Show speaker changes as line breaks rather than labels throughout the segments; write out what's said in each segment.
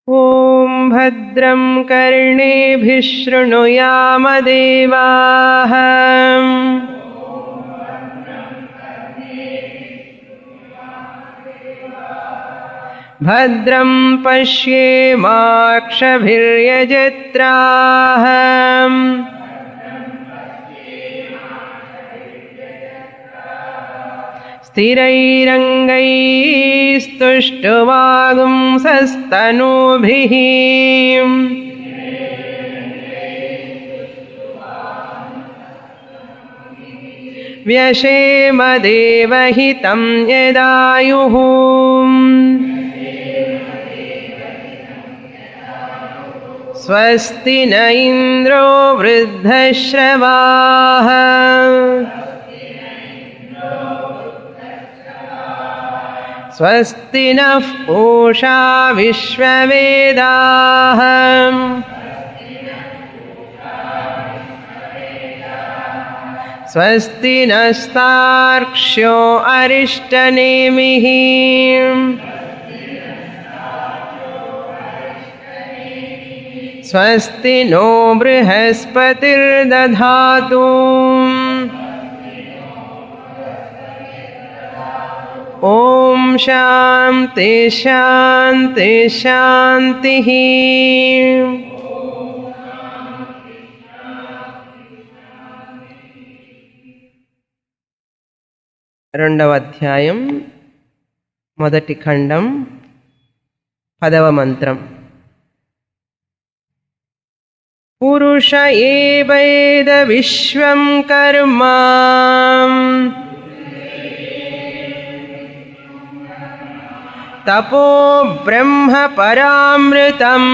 ॐ भद्रं कर्णेभिः शृणुयाम देवाः भद्रं पश्येमाक्षभिर्यजत्राः स्थिरैरङ्गैस्तुष्टुवागुंसस्तनूभिः व्यशेम देवहितं यदायुः स्वस्ति न इन्द्रो वृद्धश्रवाः स्वस्ति नः पूषा विश्ववेदाः स्वस्ति नस्तार्क्ष्यो अरिष्टनेमिः स्वस्ति नो बृहस्पतिर्दधातु ॐ शान्ति शान्ति शान्तिः రెండవ అధ్యాయం మొదటి ఖండం 10వ మంత్రం పురుష ఏవైద విశ్వం కర్మ తపో బ్రహ్మ పరామృతం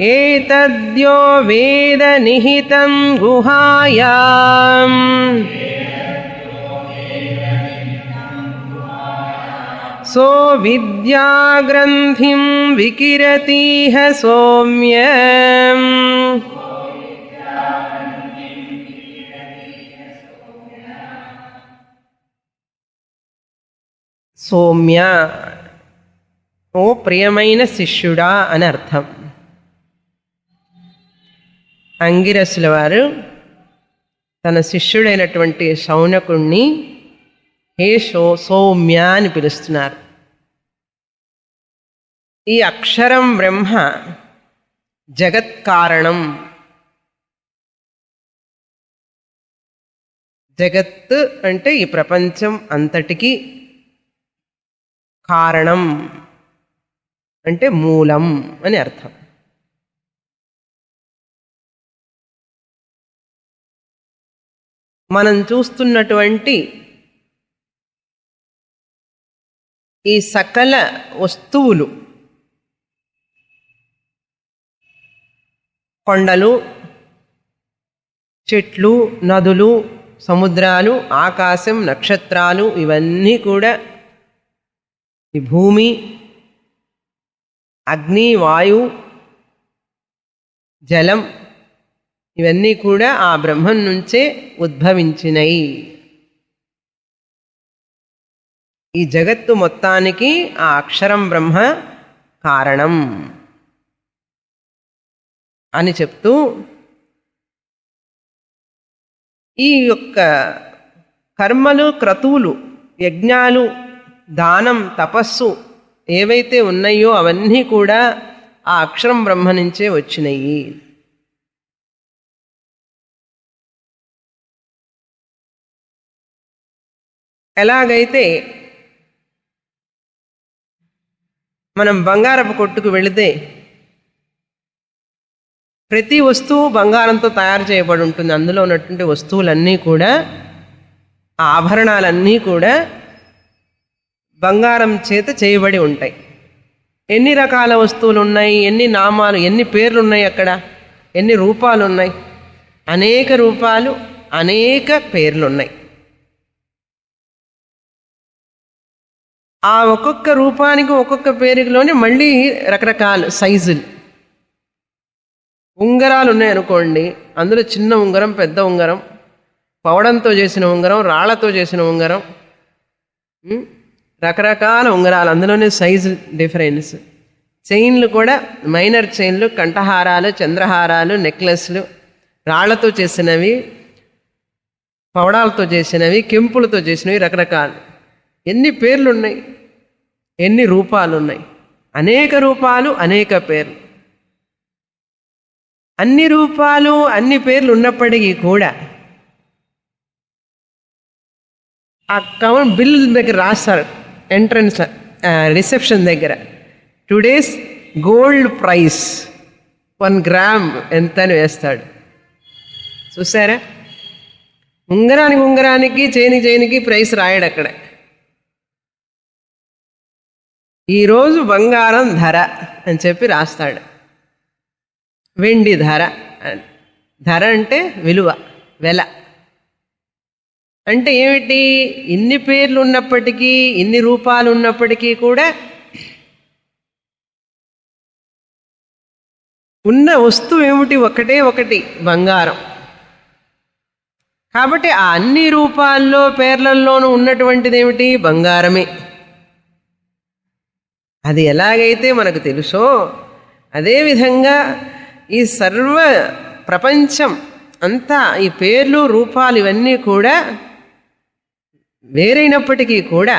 ఏతద్యో వేద నిహితం గుహాయాం సో విద్యాగ్రంథిం వికిరతీహ సౌమ్యం సౌమ్య ఓ ప్రియమైన శిష్యుడా అని అర్థం. అంగిరసుల వారు తన శిష్యుడైనటువంటి శౌనకుణ్ణి హే సౌమ్య అని పిలుస్తున్నారు. ఈ అక్షరం బ్రహ్మ జగత్కారణం. జగత్ అంటే ఈ ప్రపంచం అంతటికి కారణం అంటే మూలం అని అర్థం. మనం చూస్తున్నటువంటి ఈ సకల వస్తువులు, కొండలు, చెట్లు, నదులు, సముద్రాలు, ఆకాశం, నక్షత్రాలు, ఇవన్నీ కూడా ఈ భూమి, అగ్ని, వాయు, జలం, ఇవన్నీ కూడా ఆ బ్రహ్మం నుంచే ఉద్భవించినయి. ఈ జగత్తు మొత్తానికి ఆ అక్షరం బ్రహ్మ కారణం అని చెప్తూ ఈ యొక్క కర్మలు, క్రతువులు, యజ్ఞాలు, దానం, తపస్సు ఏవైతే ఉన్నాయో అవన్నీ కూడా ఆ అక్షరం బ్రహ్మ నుంచే వచ్చినాయి. ఎలాగైతే మనం బంగారపు కొట్టుకు వెళితే ప్రతి వస్తువు బంగారంతో తయారు చేయబడి ఉంటుంది. అందులో ఉన్నటువంటి వస్తువులన్నీ కూడా, ఆ ఆభరణాలన్నీ కూడా బంగారం చేత చేయబడి ఉంటాయి. ఎన్ని రకాల వస్తువులు ఉన్నాయి, ఎన్ని నామాలు, ఎన్ని పేర్లు ఉన్నాయి, అక్కడ ఎన్ని రూపాలు ఉన్నాయి, అనేక రూపాలు, అనేక పేర్లు ఉన్నాయి. ఆ ఒక్కొక్క రూపానికి ఒక్కొక్క పేరులోనే మళ్ళీ రకరకాల సైజులు. ఉంగరాలు ఉన్నాయనుకోండి, అందులో చిన్న ఉంగరం, పెద్ద ఉంగరం, పవడంతో చేసిన ఉంగరం, రాళ్లతో చేసిన ఉంగరం, రకరకాల ఉంగరాలు, అందులోనే సైజు డిఫరెన్స్. చైన్లు కూడా మైనర్ చైన్లు, కంఠహారాలు, చంద్రహారాలు, నెక్లెస్లు, రాళ్లతో చేసినవి, పవడాలతో చేసినవి, కెంపులతో చేసినవి, రకరకాలు. ఎన్ని పేర్లు ఉన్నాయి, ఎన్ని రూపాలు ఉన్నాయి. అనేక రూపాలు, అనేక పేర్లు. అన్ని రూపాలు అన్ని పేర్లు ఉన్నప్పటికీ కూడా ఆ బిల్ దగ్గర రాస్తారు, ఎంట్రన్స్ రిసెప్షన్ దగ్గర, టుడేస్ గోల్డ్ ప్రైస్ 1 గ్రామ్ ఎంత అని వేస్తాడు. చూసారా? ఉంగరానికి చైనికి ప్రైస్ రాయడు అక్కడ. ఈరోజు బంగారం ధర అని చెప్పి రాస్తాడు. వెండి ధర, ధర అంటే విలువ, వెల. అంటే ఏమిటి? ఇన్ని పేర్లు ఉన్నప్పటికీ, ఇన్ని రూపాలు ఉన్నప్పటికీ కూడా ఉన్న వస్తువు ఏమిటి? ఒకటే ఒకటి, బంగారం. కాబట్టి ఆ అన్ని రూపాల్లో పేర్లల్లోనూ ఉన్నటువంటిది ఏమిటి? బంగారమే. అది ఎలాగైతే మనకు తెలుసో అదేవిధంగా ఈ సర్వ ప్రపంచం అంతా, ఈ పేర్లు రూపాలు ఇవన్నీ కూడా వేరైనప్పటికీ కూడా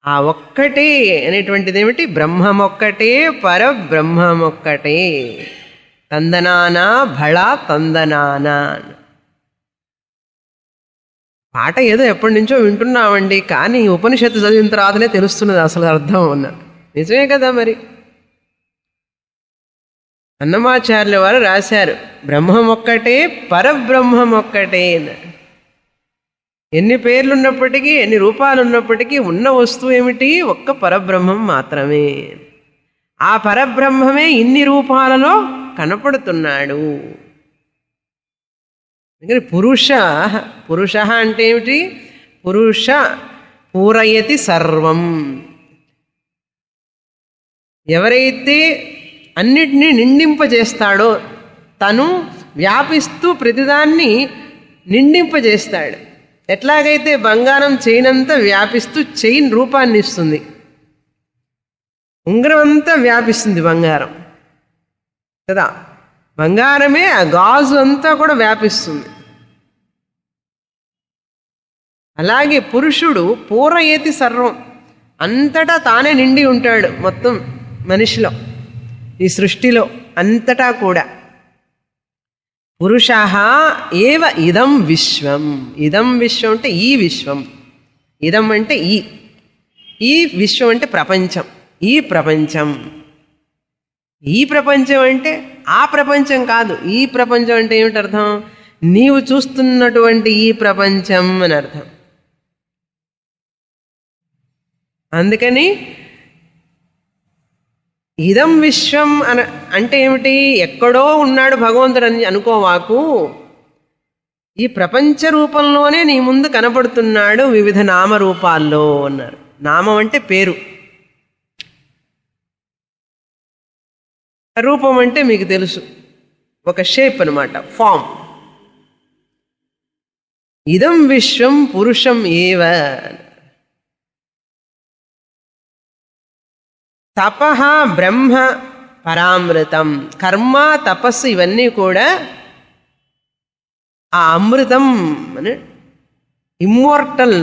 ఆ ఒక్కటే అనేటువంటిది ఏమిటి? బ్రహ్మమొక్కటే, పరబ్రహ్మమొక్కటే. తందనానా భళ తందనానా. పాట ఏదో ఎప్పటి నుంచో వింటున్నామండి, కానీ ఉపనిషత్తు చదివిన తర్వాతనే తెలుస్తున్నది అసలు అర్థం అన్నారు. నిజమే కదా మరి. అన్నమాచార్యుల వారు రాశారు, బ్రహ్మమొక్కటే, పరబ్రహ్మమొక్కటే అన్నారు. ఎన్ని పేర్లు ఉన్నప్పటికీ, ఎన్ని రూపాలు ఉన్నప్పటికీ ఉన్న వస్తువు ఏమిటి? ఒక్క పరబ్రహ్మం మాత్రమే. ఆ పరబ్రహ్మమే ఇన్ని రూపాలలో కనపడుతున్నాడు. పురుష అంటే ఏమిటి? పురుష పూరయతి సర్వం. ఎవరైతే అన్నిటినీ నిండింపజేస్తాడో, తను వ్యాపిస్తూ ప్రతిదాన్ని నిండింపజేస్తాడు. ఎట్లాగైతే బంగారం చైన్ అంతా వ్యాపిస్తూ చైన్ రూపాన్ని ఇస్తుంది, ఉంగరం అంతా వ్యాపిస్తుంది బంగారం కదా. బంగారమే ఆ గాజు అంతా కూడా వ్యాపిస్తుంది. అలాగే పురుషుడు పూరయేతి సర్వం, అంతటా తానే నిండి ఉంటాడు. మొత్తం మనిషిలో, ఈ సృష్టిలో అంతటా కూడా. పురుషః ఏవ ఇదం విశ్వం. ఇదం విశ్వం అంటే ఈ విశ్వం. ఇదం అంటే ఈ విశ్వం అంటే ప్రపంచం. ఈ ప్రపంచం. ఈ ప్రపంచం అంటే ఆ ప్రపంచం కాదు. ఈ ప్రపంచం అంటే ఏమిటి అర్థం? నీవు చూస్తున్నటువంటి ఈ ప్రపంచం అని అర్థం. అందుకని ఇదం విశ్వం అంటే ఏమిటి? ఎక్కడో ఉన్నాడు భగవంతుడు అని అనుకోవాకు. ఈ ప్రపంచ రూపంలోనే నీ ముందు కనపడుతున్నాడు, వివిధ నామరూపాల్లో అన్నారు. నామం అంటే పేరు, రూపం అంటే మీకు తెలుసు, ఒక షేప్ అన్నమాట, ఫామ్. ఇదం విశ్వం పురుషం ఏవ. తపః బ్రహ్మ పరామృతం. కర్మ, తపస్సు ఇవన్నీ కూడా ఆ అమృతం అని, ఇమ్మోర్టల్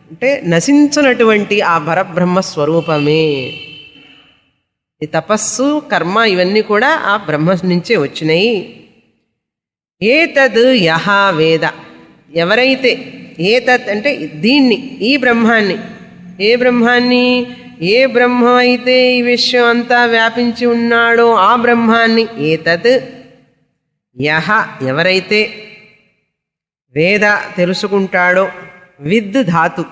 అంటే నశించినటువంటి ఆ పరబ్రహ్మ స్వరూపమే. ఈ తపస్సు, కర్మ ఇవన్నీ కూడా ఆ బ్రహ్మ నుంచే వచ్చినాయి. ఏతద్ యహ వేద. ఎవరైతే, ఏతత్ అంటే దీన్ని, ఈ బ్రహ్మాన్ని. ఏ బ్రహ్మాన్ని? ఏ బ్రహ్మ అయితే ఈ విశ్వం అంతా వ్యాపించి ఉన్నాడో ఆ బ్రహ్మాన్ని. ఏతత్ యహ ఎవరైతే వేద తెలుసుకుంటాడో. విద్ ధాతు,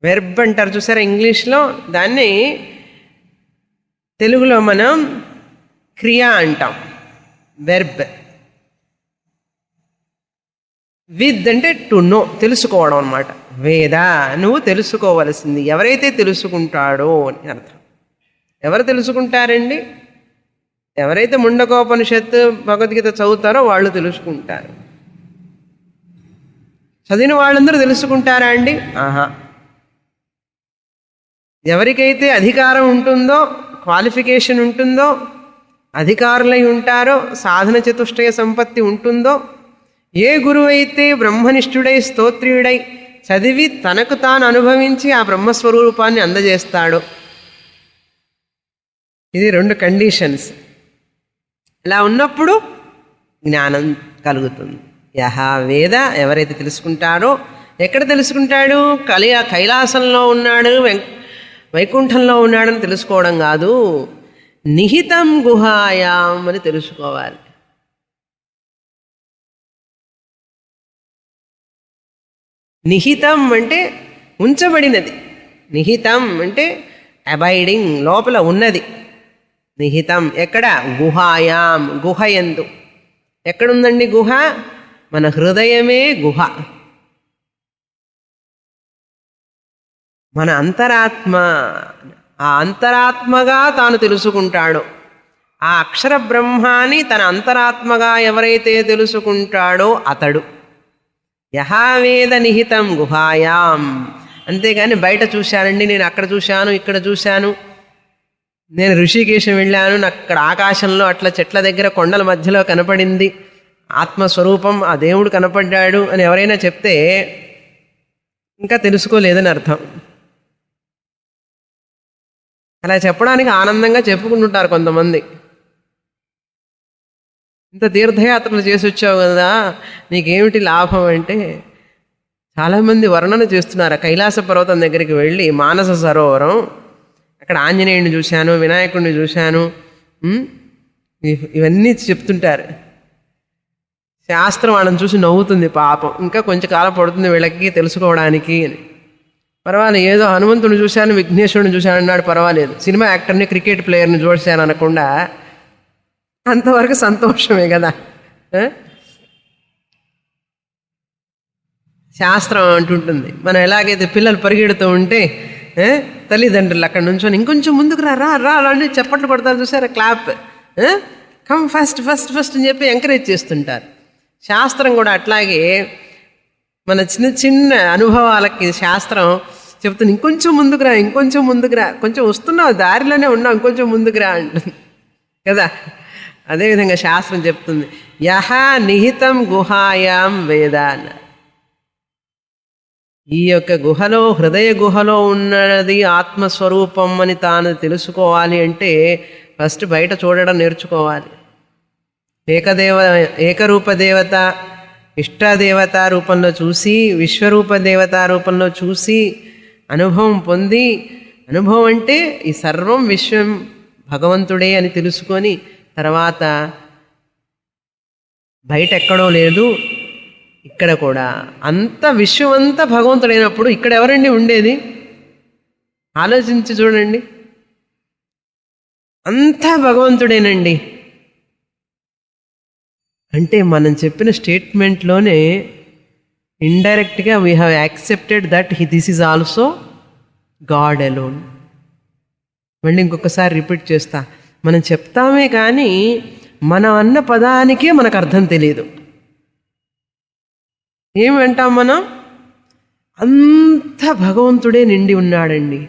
వెర్బ్ అంటారు చూసారా ఇంగ్లీష్లో, దాన్ని తెలుగులో మనం క్రియ అంటాం, వెర్బ్. విద్ అంటే టు నో, తెలుసుకోవడం అన్నమాట. వేద నువ్వు తెలుసుకోవలసింది. ఎవరైతే తెలుసుకుంటాడో అని అర్థం. ఎవరు తెలుసుకుంటారండి? ఎవరైతే ముండకోపనిషత్తు, భగవద్గీత చదువుతారో వాళ్ళు తెలుసుకుంటారు. చదివిన వాళ్ళందరూ తెలుసుకుంటారా అండి? ఆహా. ఎవరికైతే అధికారం ఉంటుందో, క్వాలిఫికేషన్ ఉంటుందో, అధికారులై ఉంటారో, సాధన చతుష్టయ సంపత్తి ఉంటుందో, ఏ గురువు అయితే బ్రహ్మనిష్ఠుడై స్తోత్రియుడై చదివి తనకు తాను అనుభవించి ఆ బ్రహ్మస్వరూపాన్ని అందజేస్తాడో, ఇది 2 కండిషన్స్. ఇలా ఉన్నప్పుడు జ్ఞానం కలుగుతుంది. యహ వేద, ఎవరైతే తెలుసుకుంటారో, ఎక్కడ తెలుసుకుంటాడు? కైలాసంలో ఉన్నాడు, వైకుంఠంలో ఉన్నాడని తెలుసుకోవడం కాదు, నిహితం గుహాయాం అని తెలుసుకోవాలి. నిహితం అంటే ఉంచబడినది, నిహితం అంటే అబైడింగ్, లోపల ఉన్నది. నిహితం ఎక్కడ? గుహాయాం, గుహయందు. ఎక్కడుందండి గుహ? మన హృదయమే గుహ. మన అంతరాత్మ, ఆ అంతరాత్మగా తాను తెలుసుకుంటాడో, ఆ అక్షర బ్రహ్మాన్ని తన అంతరాత్మగా ఎవరైతే తెలుసుకుంటాడో అతడు యహావేద నిహితం గుహాయాం. అంతేగాని బయట చూశానండి, నేను అక్కడ చూశాను, ఇక్కడ చూశాను, నేను ఋషికేశం వెళ్ళాను, నాకు అక్కడ ఆకాశంలో అట్లా చెట్ల దగ్గర కొండల మధ్యలో కనపడింది ఆత్మస్వరూపం, ఆ దేవుడు కనపడ్డాడు అని ఎవరైనా చెప్తే ఇంకా తెలుసుకోలేదని అర్థం. అలా చెప్పడానికి ఆనందంగా చెప్పుకుంటుంటారు కొంతమంది. ఇంత తీర్థయాత్రలు చేసి వచ్చావు కదా, నీకేమిటి లాభం అంటే, చాలామంది వర్ణన చేస్తున్నారు. కైలాస పర్వతం దగ్గరికి వెళ్ళి మానస సరోవరం, అక్కడ ఆంజనేయుడిని చూశాను, వినాయకుడిని చూశాను, ఇవన్నీ చెప్తుంటారు. శాస్త్రం వాళ్ళని చూసి నవ్వుతుంది పాపం, ఇంకా కొంచెం కాలం పడుతుంది వీళ్ళకి తెలుసుకోవడానికి అని. పర్వాలేదు, ఏదో హనుమంతుడిని చూశాను, విఘ్నేశ్వరుని చూశాను అన్నాడు, పర్వాలేదు. సినిమా యాక్టర్ని, క్రికెట్ ప్లేయర్ని చూశాను అనకుండా అంతవరకు సంతోషమే కదా. శాస్త్రం అంటుంటుంది, మనం ఎలాగైతే పిల్లలు పరిగెడుతూ ఉంటే తల్లిదండ్రులు అక్కడ నుంచొని ఇంకొంచెం ముందుకు రా రా రా అని చప్పట్లు కొడతారు చూసారా, clap, come first first first అని చెప్పి ఎంకరేజ్ చేస్తుంటారు. శాస్త్రం కూడా అట్లాగే మన చిన్న చిన్న అనుభవాలకి శాస్త్రం చెప్తుంది, ఇంకొంచెం ముందుకు రా, ఇంకొంచెం ముందుకు రా, కొంచెం వస్తున్నావు, దారిలోనే ఉన్నావు, ఇంకొంచెం ముందుకు రా అంటుంది కదా. అదేవిధంగా శాస్త్రం చెప్తుంది, యహ నిహితం గుహాయాం వేద. ఈ యొక్క గుహలో, హృదయ గుహలో ఉన్నది ఆత్మస్వరూపం అని తాను తెలుసుకోవాలి అంటే ఫస్ట్ బయట చూడడం నేర్చుకోవాలి. ఏకరూప దేవత, ఇష్టాదేవత రూపంలో చూసి, విశ్వరూప దేవత రూపంలో చూసి అనుభవం పొంది, అనుభవం అంటే ఈ సర్వం విశ్వం భగవంతుడే అని తెలుసుకొని తర్వాత బయట ఎక్కడో లేదు, ఇక్కడ కూడా అంత విశ్వం అంతా భగవంతుడైనప్పుడు ఇక్కడ ఎవరండి ఉండేది? ఆలోచించి చూడండి, అంతా భగవంతుడేనండి. అంటే మనం చెప్పిన స్టేట్మెంట్లోనే ఇండైరెక్ట్గా we have accepted that this is also God alone. మళ్ళీ ఇంకొకసారి రిపీట్ చేస్తా, మనం చెప్తామే కానీ మనం అన్న పదానికే మనకు అర్థం తెలియదు. ఏమంటాం మనం? అంత భగవంతుడే నిండి ఉన్నాడండి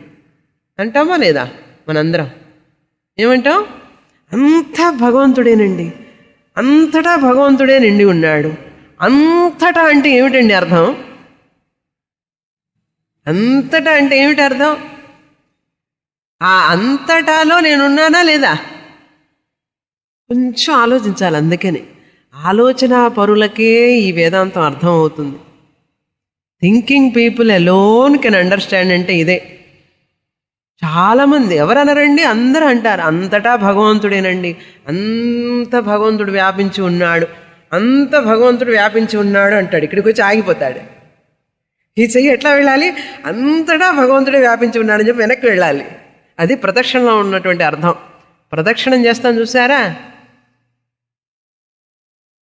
అంటామా లేదా? మనందరం ఏమంటాం? అంత భగవంతుడేనండి, అంతటా భగవంతుడే నిండి ఉన్నాడు. అంతటా అంటే ఏమిటండి అర్థం? అంతటా అంటే ఏమిటి అర్థం? ఆ అంతటాలో నేనున్నానా లేదా? కొంచెం ఆలోచించాలి. అందుకని ఆలోచన పరులకే ఈ వేదాంతం అర్థం అవుతుంది. Thinking people alone can understand అంటే ఇదే. చాలామంది ఎవరన్నారండి, అందరూ అంటారు అంతటా భగవంతుడేనండి, అంత భగవంతుడు వ్యాపించి ఉన్నాడు, అంత భగవంతుడు వ్యాపించి ఉన్నాడు అంటాడు. ఇక్కడికి వచ్చి ఆగిపోతాడు. ఈ చెయ్యి ఎట్లా వెళ్ళాలి? అంతటా భగవంతుడే వ్యాపించి ఉన్నాడని చెప్పి వెనక్కి వెళ్ళాలి. అది ప్రదక్షిణలో ఉన్నటువంటి అర్థం. ప్రదక్షిణం చేస్తాం చూసారా,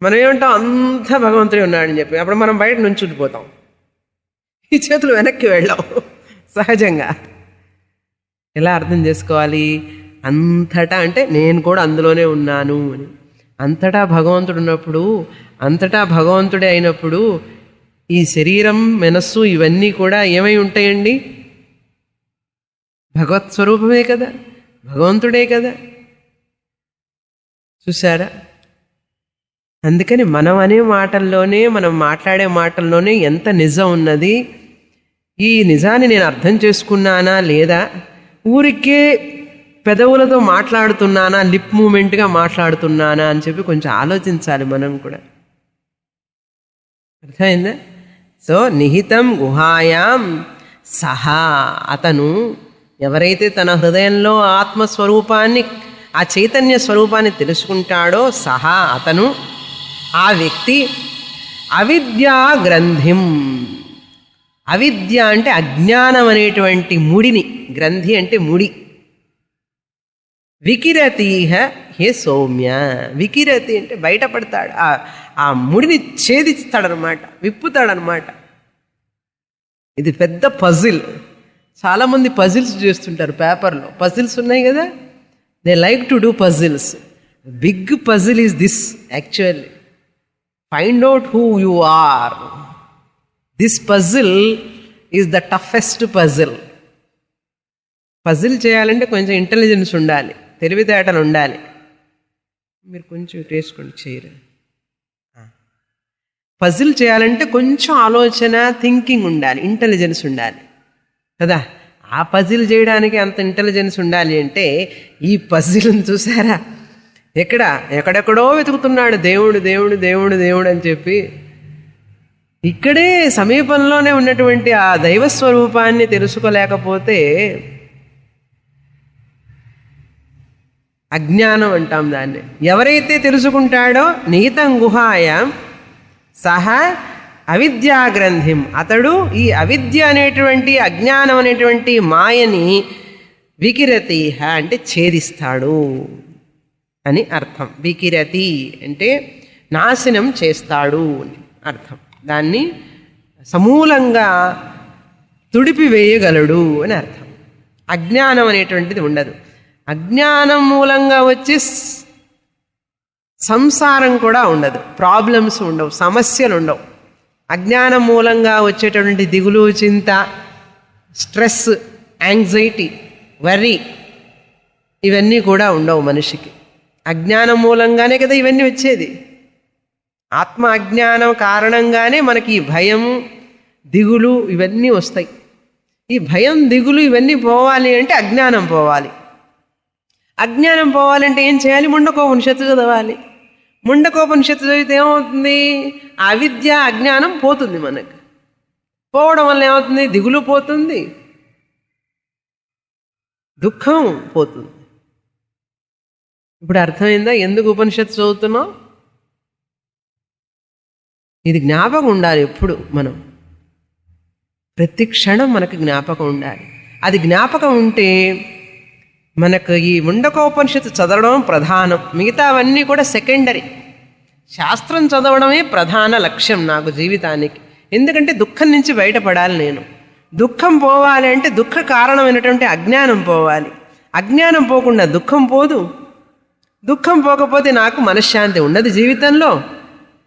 మనం ఏమంటాం? అంత భగవంతుడే ఉన్నాడని చెప్పి. అప్పుడు మనం బయట నుంచి ఉండిపోతాం, ఈ చేతులు వెనక్కి వెళ్ళాం సహజంగా. ఎలా అర్థం చేసుకోవాలి? అంతటా అంటే నేను కూడా అందులోనే ఉన్నాను అని. అంతటా భగవంతుడు ఉన్నప్పుడు, అంతటా భగవంతుడే అయినప్పుడు ఈ శరీరం, మనస్సు ఇవన్నీ కూడా ఏమై ఉంటాయండి? భగవత్ స్వరూపమే కదా, భగవంతుడే కదా. చూసారా? అందుకని మనం అనే మాటల్లోనే, మనం మాట్లాడే మాటల్లోనే ఎంత నిజం ఉన్నది. ఈ నిజాన్ని నేను అర్థం చేసుకున్నానా లేదా, ఊరికే పెదవులతో మాట్లాడుతున్నానా, లిప్ మూమెంట్గా మాట్లాడుతున్నానా అని చెప్పి కొంచెం ఆలోచించాలి మనం కూడా. అర్థమైందా? సో నిహితం గుహాయాం సహా, అతను ఎవరైతే తన హృదయంలో ఆత్మస్వరూపాన్ని, ఆ చైతన్య స్వరూపాన్ని తెలుసుకుంటాడో సహా, అతను, ఆ వ్యక్తి అవిద్యా గ్రంథిం, అవిద్య అంటే అజ్ఞానం అనేటువంటి ముడిని, గ్రంథి అంటే ముడి, వికిరతీహ హే సౌమ్య, వికిరతి అంటే బయటపడతాడు, ఆ ముడిని ఛేదిస్తాడనమాట, విప్పుతాడనమాట. ఇది పెద్ద పజిల్. చాలామంది పజిల్స్ చేస్తుంటారు పేపర్లో. పజిల్స్ ఉన్నాయి కదా, they like to do puzzles. Big puzzle is this actually. Find out who you are. This puzzle is the toughest puzzle. Puzzle చేయాలంటే కొంచెం ఇంటెలిజెన్స్ ఉండాలి, తెలివితేటలు ఉండాలి. మీరు కొంచెం వేసుకోండి చేయరు. పజిల్ చేయాలంటే కొంచెం ఆలోచన, థింకింగ్ ఉండాలి, ఇంటెలిజెన్స్ ఉండాలి కదా. ఆ పజిల్ చేయడానికి అంత ఇంటెలిజెన్స్ ఉండాలి అంటే ఈ పజిల్ని చూసారా, ఎక్కడెక్కడో వెతుకుతున్నాడు దేవుడు దేవుడు దేవుడు దేవుడు అని చెప్పి. ఇక్కడే సమీపంలోనే ఉన్నటువంటి ఆ దైవస్వరూపాన్ని తెలుసుకోలేకపోతే అజ్ఞానం అంటాం దాన్ని. ఎవరైతే తెలుసుకుంటాడో నిహితం గుహాయాం సహా అవిద్యా గ్రంథిం, అతడు ఈ అవిద్య అనేటువంటి, అజ్ఞానం అనేటువంటి మాయని వికిరతీహ అంటే ఛేదిస్తాడు అని అర్థం. వికిరతి అంటే నాశనం చేస్తాడు అని అర్థం. దాన్ని సమూలంగా తుడిపివేయగలడు అని అర్థం. అజ్ఞానం అనేటువంటిది ఉండదు. అజ్ఞానం మూలంగా వచ్చి సంసారం కూడా ఉండదు, ప్రాబ్లమ్స్ ఉండవు, సమస్యలు ఉండవు. అజ్ఞానం మూలంగా వచ్చేటటువంటి దిగులు, చింత, స్ట్రెస్, యాంగ్జైటీ, వర్రీ ఇవన్నీ కూడా ఉండవు మనిషికి. అజ్ఞానం మూలంగానే కదా ఇవన్నీ వచ్చేది. ఆత్మ అజ్ఞానం కారణంగానే మనకి ఈ భయం, దిగులు ఇవన్నీ వస్తాయి. ఈ భయం, దిగులు ఇవన్నీ పోవాలి అంటే అజ్ఞానం పోవాలి. అజ్ఞానం పోవాలంటే ఏం చేయాలి? ముండకోపనిషత్తు చదవాలి. ముండకోపనిషత్తు చదివితే ఏమవుతుంది? అవిద్య, అజ్ఞానం పోతుంది. మనకు పోవడం వల్ల ఏమవుతుంది? దిగులు పోతుంది, దుఃఖం పోతుంది. ఇప్పుడు అర్థమైందా ఎందుకు ఉపనిషత్తు చదువుతున్నాం? ఇది జ్ఞాపకం ఉండాలి ఎప్పుడు. మనం ప్రతి క్షణం మనకు జ్ఞాపకం ఉండాలి. అది జ్ఞాపకం ఉంటే మనకు ఈ ముండకోపనిషత్తు చదవడం ప్రధానం, మిగతావన్నీ కూడా సెకండరీ. శాస్త్రం చదవడమే ప్రధాన లక్ష్యం నాకు జీవితానికి. ఎందుకంటే దుఃఖం నుంచి బయటపడాలి నేను. దుఃఖం పోవాలి అంటే దుఃఖ కారణమైనటువంటి అజ్ఞానం పోవాలి. అజ్ఞానం పోకుండా దుఃఖం పోదు. దుఃఖం పోకపోతే నాకు మనశ్శాంతి ఉండదు జీవితంలో.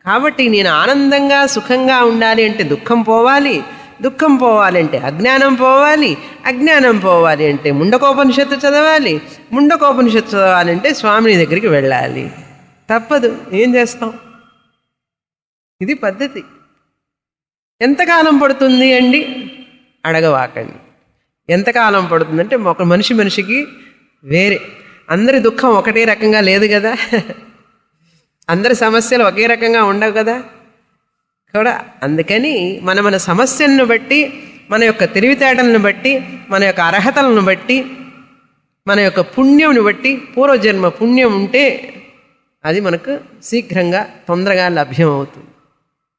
కాబట్టి నేను ఆనందంగా, సుఖంగా ఉండాలి అంటే దుఃఖం పోవాలి. దుఃఖం పోవాలి అంటే అజ్ఞానం పోవాలి. అజ్ఞానం పోవాలి అంటే ముండకోపనిషత్తు చదవాలి. ముండకోపనిషత్తు చదవాలంటే స్వామిని దగ్గరికి వెళ్ళాలి. తప్పదు, ఏం చేస్తాం? ఇది పద్ధతి. ఎంతకాలం పడుతుంది అండి అడగవాకండి. ఎంతకాలం పడుతుందంటే ఒక మనిషికి వేరే. అందరి దుఃఖం ఒకటే రకంగా లేదు కదా, అందరి సమస్యలు ఒకే రకంగా ఉండవు కదా కూడా. అందుకని మన సమస్యలను బట్టి, మన యొక్క తెలివితేటలను బట్టి, మన యొక్క అర్హతలను బట్టి, మన యొక్క పుణ్యంను బట్టి, పూర్వజన్మ పుణ్యం ఉంటే అది మనకు శీఘ్రంగా, తొందరగా లభ్యం అవుతుంది.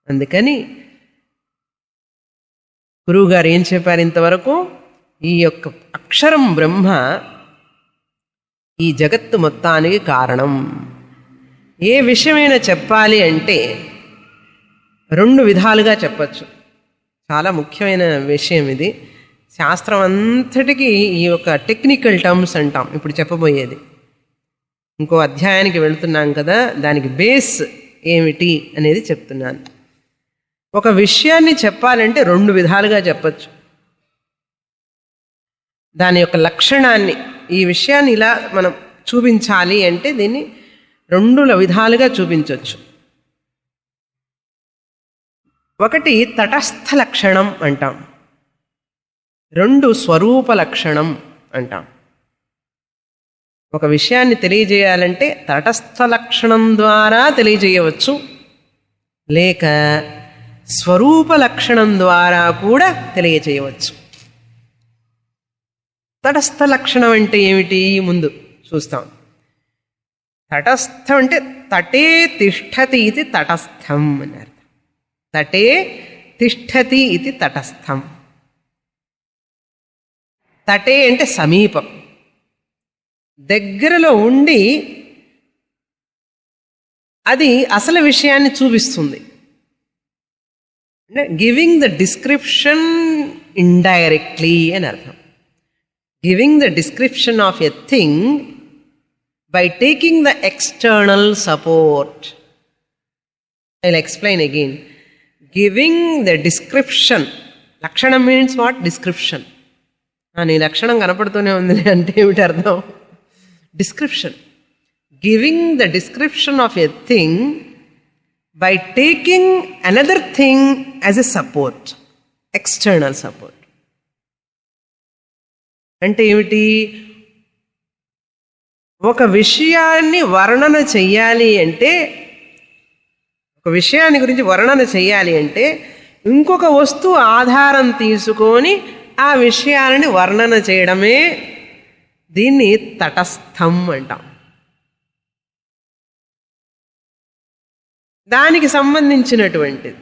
అందుకని గురువుగారు ఏం చెప్పారు ఇంతవరకు? ఈ యొక్క అక్షరం బ్రహ్మ ఈ జగత్తు మొత్తానికి కారణం. ఏ విషయమైనా చెప్పాలి అంటే రెండు విధాలుగా చెప్పచ్చు. చాలా ముఖ్యమైన విషయం ఇది. శాస్త్రం అంతటికీ ఈ యొక్క టెక్నికల్ టర్మ్స్ అంటాం ఇప్పుడు చెప్పబోయేది. ఇంకో అధ్యాయానికి వెళుతున్నాం కదా, దానికి బేస్ ఏమిటి అనేది చెప్తున్నాను. ఒక విషయాన్ని చెప్పాలంటే రెండు విధాలుగా చెప్పచ్చు. దాని యొక్క లక్షణాన్ని, ఈ విషయాన్ని ఇలా మనం చూపించాలి అంటే దీన్ని రెండు విధాలుగా చూపించవచ్చు. ఒకటి తటస్థ లక్షణం అంటాం, రెండు స్వరూప లక్షణం అంటాం. ఒక విషయాన్ని తెలియజేయాలంటే తటస్థ లక్షణం ద్వారా తెలియజేయవచ్చు, లేక స్వరూప లక్షణం ద్వారా కూడా తెలియజేయవచ్చు. తటస్థ లక్షణం అంటే ఏమిటి ముందు చూస్తాం. తటస్థం అంటే తటే తిష్టతి ఇది తటస్థం అని అర్థం. తటే తిష్టతి ఇది తటస్థం. తటే అంటే సమీపం, దగ్గరలో ఉండి అది అసలు విషయాన్ని చూపిస్తుంది. అంటే గివింగ్ ద డిస్క్రిప్షన్ ఇండైరెక్ట్లీ అని అర్థం. Giving the description of a thing by taking the external support. I will explain again. Giving the description, లక్షణం మీన్స్ వాట్? డిస్క్రిప్షన్. నీ లక్షణం కనపడుతూనే ఉంది అంటే ఏమిటి అర్థం? Description. Giving the description of a thing by taking another thing as a support, external support. అంటే ఏమిటి? ఒక విషయాన్ని వర్ణన చెయ్యాలి అంటే, ఒక విషయాన్ని గురించి వర్ణన చెయ్యాలి అంటే ఇంకొక వస్తువు ఆధారం తీసుకొని ఆ విషయాలని వర్ణన చేయడమే దీన్ని తటస్థం అంటాం. దానికి సంబంధించినటువంటిది,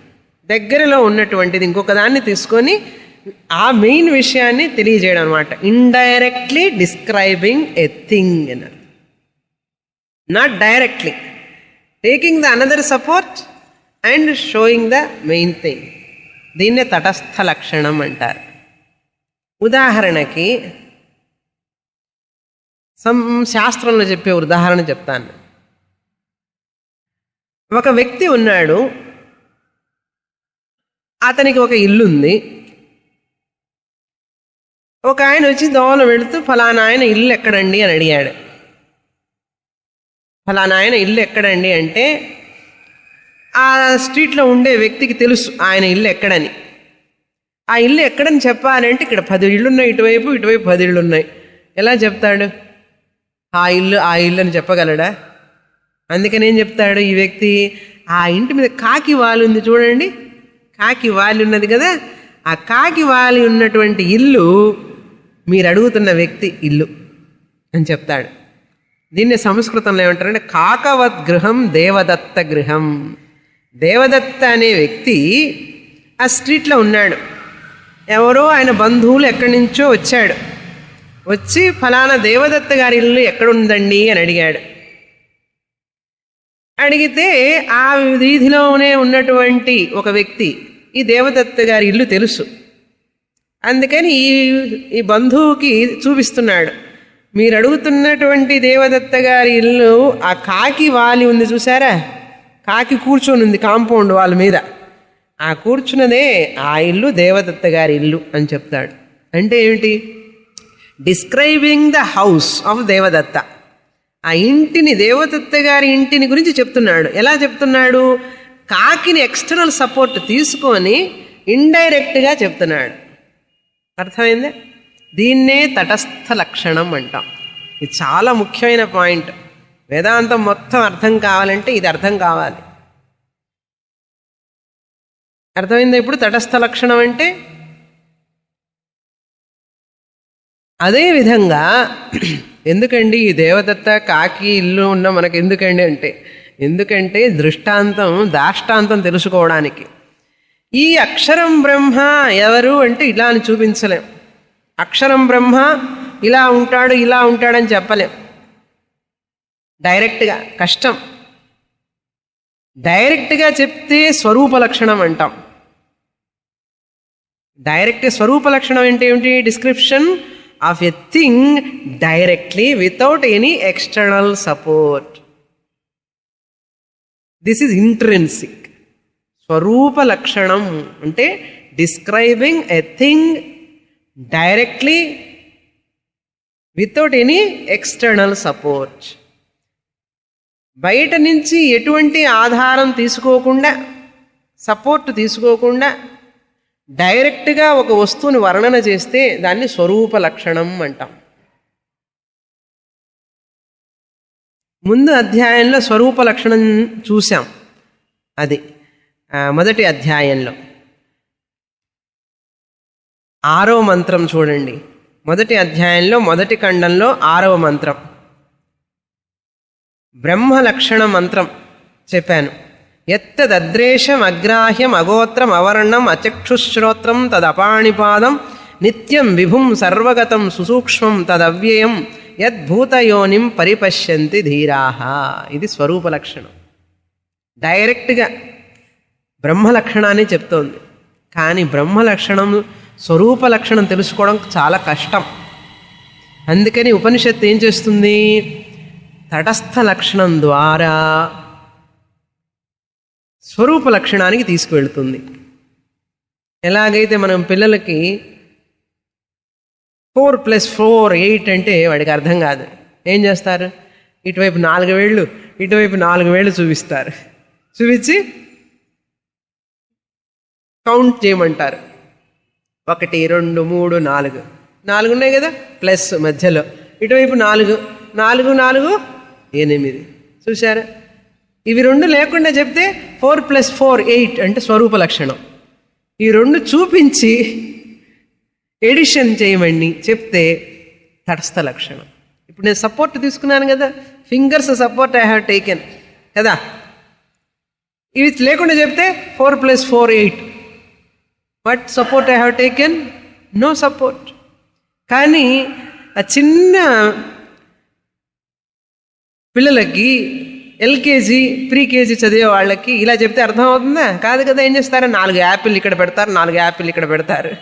దగ్గరలో ఉన్నటువంటిది ఇంకొక దాన్ని తీసుకొని ఆ మెయిన్ విషయాన్ని తెలియజేయడం అనమాట. ఇండైరెక్ట్లీ డిస్క్రైబింగ్ ఎ థింగ్ అన్నారు, not directly. Taking the another support and showing the main thing. దీన్నే తటస్థ లక్షణం అంటారు. ఉదాహరణకి శాస్త్రంలో చెప్పే ఉదాహరణ చెప్తాను. ఒక వ్యక్తి ఉన్నాడు, అతనికి ఒక ఇల్లు ఉంది. ఒక ఆయన వచ్చి దోవలో వెళుతూ ఫలానా ఆయన ఇల్లు ఎక్కడండి అని అడిగాడు. ఫలానా ఆయన ఇల్లు ఎక్కడండి అంటే ఆ స్ట్రీట్లో ఉండే వ్యక్తికి తెలుసు ఆయన ఇల్లు ఎక్కడని. ఆ ఇల్లు ఎక్కడని చెప్పాలంటే ఇక్కడ 10 ఇళ్ళు ఉన్నాయి, ఇటువైపు 10 ఇళ్ళు ఉన్నాయి. ఎలా చెప్తాడు? ఆ ఇల్లు అని చెప్పగలడా? అందుకని ఏం చెప్తాడు ఈ వ్యక్తి? ఆ ఇంటి మీద కాకి వాలి ఉంది చూడండి, కాకి వాలి ఉన్నది కదా, ఆ కాకి వాలి ఉన్నటువంటి ఇల్లు మీరు అడుగుతున్న వ్యక్తి ఇల్లు అని చెప్తాడు. దీన్ని సంస్కృతంలో ఏమంటారంటే కాకవత్ గృహం దేవదత్త గృహం. దేవదత్త అనే వ్యక్తి ఆ స్ట్రీట్లో ఉన్నాడు. ఎవరో ఆయన బంధువులు ఎక్కడి నుంచో వచ్చాడు. వచ్చి ఫలానా దేవదత్త గారి ఇల్లు ఎక్కడుందండి అని అడిగాడు. అడిగితే ఆ వీధిలోనే ఉన్నటువంటి ఒక వ్యక్తి ఈ దేవదత్త గారి ఇల్లు తెలుసు. అందుకని ఈ బంధువుకి చూపిస్తున్నాడు. మీరు అడుగుతున్నటువంటి దేవదత్త గారి ఇల్లు ఆ కాకి వాలి ఉంది చూసారా, కాకి కూర్చొని ఉంది కాంపౌండ్ వాళ్ళ మీద, ఆ కూర్చున్నదే ఆ ఇల్లు దేవదత్త గారి ఇల్లు అని చెప్తాడు. అంటే ఏమిటి? Describing the house of Devadatta. ఆ ఇంటిని, దేవదత్త గారి ఇంటిని గురించి చెప్తున్నాడు. ఎలా చెప్తున్నాడు? కాకిని ఎక్స్టర్నల్ సపోర్ట్ తీసుకొని ఇండైరెక్ట్గా చెప్తున్నాడు. అర్థమైందే? దీన్నే తటస్థ లక్షణం అంటాం. ఇది చాలా ముఖ్యమైన పాయింట్. వేదాంతం మొత్తం అర్థం కావాలంటే ఇది అర్థం కావాలి. అర్థమైందా ఇప్పుడు తటస్థ లక్షణం అంటే? అదేవిధంగా ఎందుకండి ఈ దేవదత్త కాకి ఇల్లు ఉన్న మనకు ఎందుకండి అంటే, ఎందుకంటే దృష్టాంతం దాష్టాంతం తెలుసుకోవడానికి. ఈ అక్షరం బ్రహ్మ ఎవరు అంటే ఇలా అని చూపించలేం. అక్షరం బ్రహ్మ ఇలా ఉంటాడని చెప్పలేం డైరెక్ట్గా, కష్టం. డైరెక్ట్గా చెప్తే స్వరూప లక్షణం అంటాం. డైరెక్ట్ స్వరూప లక్షణం అంటే ఏమిటి? Description of a thing directly without any external support. This is intrinsic. స్వరూప లక్షణం అంటే describing a thing directly without any external support. బయట నుంచి ఎటువంటి ఆధారం తీసుకోకుండా, సపోర్ట్ తీసుకోకుండా డైరెక్ట్గా ఒక వస్తువుని వర్ణన చేస్తే దాన్ని స్వరూప లక్షణం అంటాం. ముందు అధ్యాయంలో స్వరూప లక్షణం చూసాం. అది మొదటి అధ్యాయంలో 6వ మంత్రం చూడండి. మొదటి అధ్యాయంలో మొదటి ఖండంలో 6వ మంత్రం బ్రహ్మ లక్షణ మంత్రం చెప్పాను. యత్తదద్రేషం అగ్రాహ్యం అగోత్రం అవర్ణం అచక్షుశ్రోత్రం తదపాణిపాదం నిత్యం విభుం సర్వగతం సుసూక్ష్మం తదవ్యయం యద్భూతయోనిం పరిపశ్యంతి ధీరాహ. ఇది స్వరూప లక్షణం. డైరెక్ట్గా బ్రహ్మ లక్షణాన్ని చెప్తోంది. కానీ బ్రహ్మ లక్షణం, స్వరూప లక్షణం తెలుసుకోవడం చాలా కష్టం. అందుకని ఉపనిషత్తు ఏం చేస్తుంది? తటస్థ లక్షణం ద్వారా స్వరూప లక్షణానికి తీసుకువెళ్తుంది. ఎలాగైతే మనం పిల్లలకి 4 + 4 8 అంటే వాడికి అర్థం కాదు. ఏం చేస్తారు? ఇటువైపు 4 వేళ్ళు, ఇటువైపు 4 వేళ్ళు చూపిస్తారు. చూపించి కౌంట్ చేయమంటారు. 1 2 3 4 4 ఉన్నాయి కదా, ప్లస్ మధ్యలో ఇటువైపు 4 4 4 8. చూసారా? ఇవి 2 లేకుండా చెప్తే 4 + 4 8 అంటే స్వరూప లక్షణం. ఈ 2 చూపించి ఎడిషన్ చేయమని చెప్తే తటస్థ లక్షణం. ఇప్పుడు నేను సపోర్ట్ తీసుకున్నాను కదా, fingers support I have taken కదా. ఇవి లేకుండా చెప్తే 4 + 4 8. What support I have taken? No support. కానీ ఆ చిన్న పిల్లలకి, ఎల్కేజీ ప్రీకేజీ చదివే వాళ్ళకి ఇలా చెప్తే అర్థం అవుతుందా? కాదు కదా. ఏం చేస్తారు? 4 యాపిల్ ఇక్కడ పెడతారు, 4 యాపిల్ ఇక్కడ పెడతారు,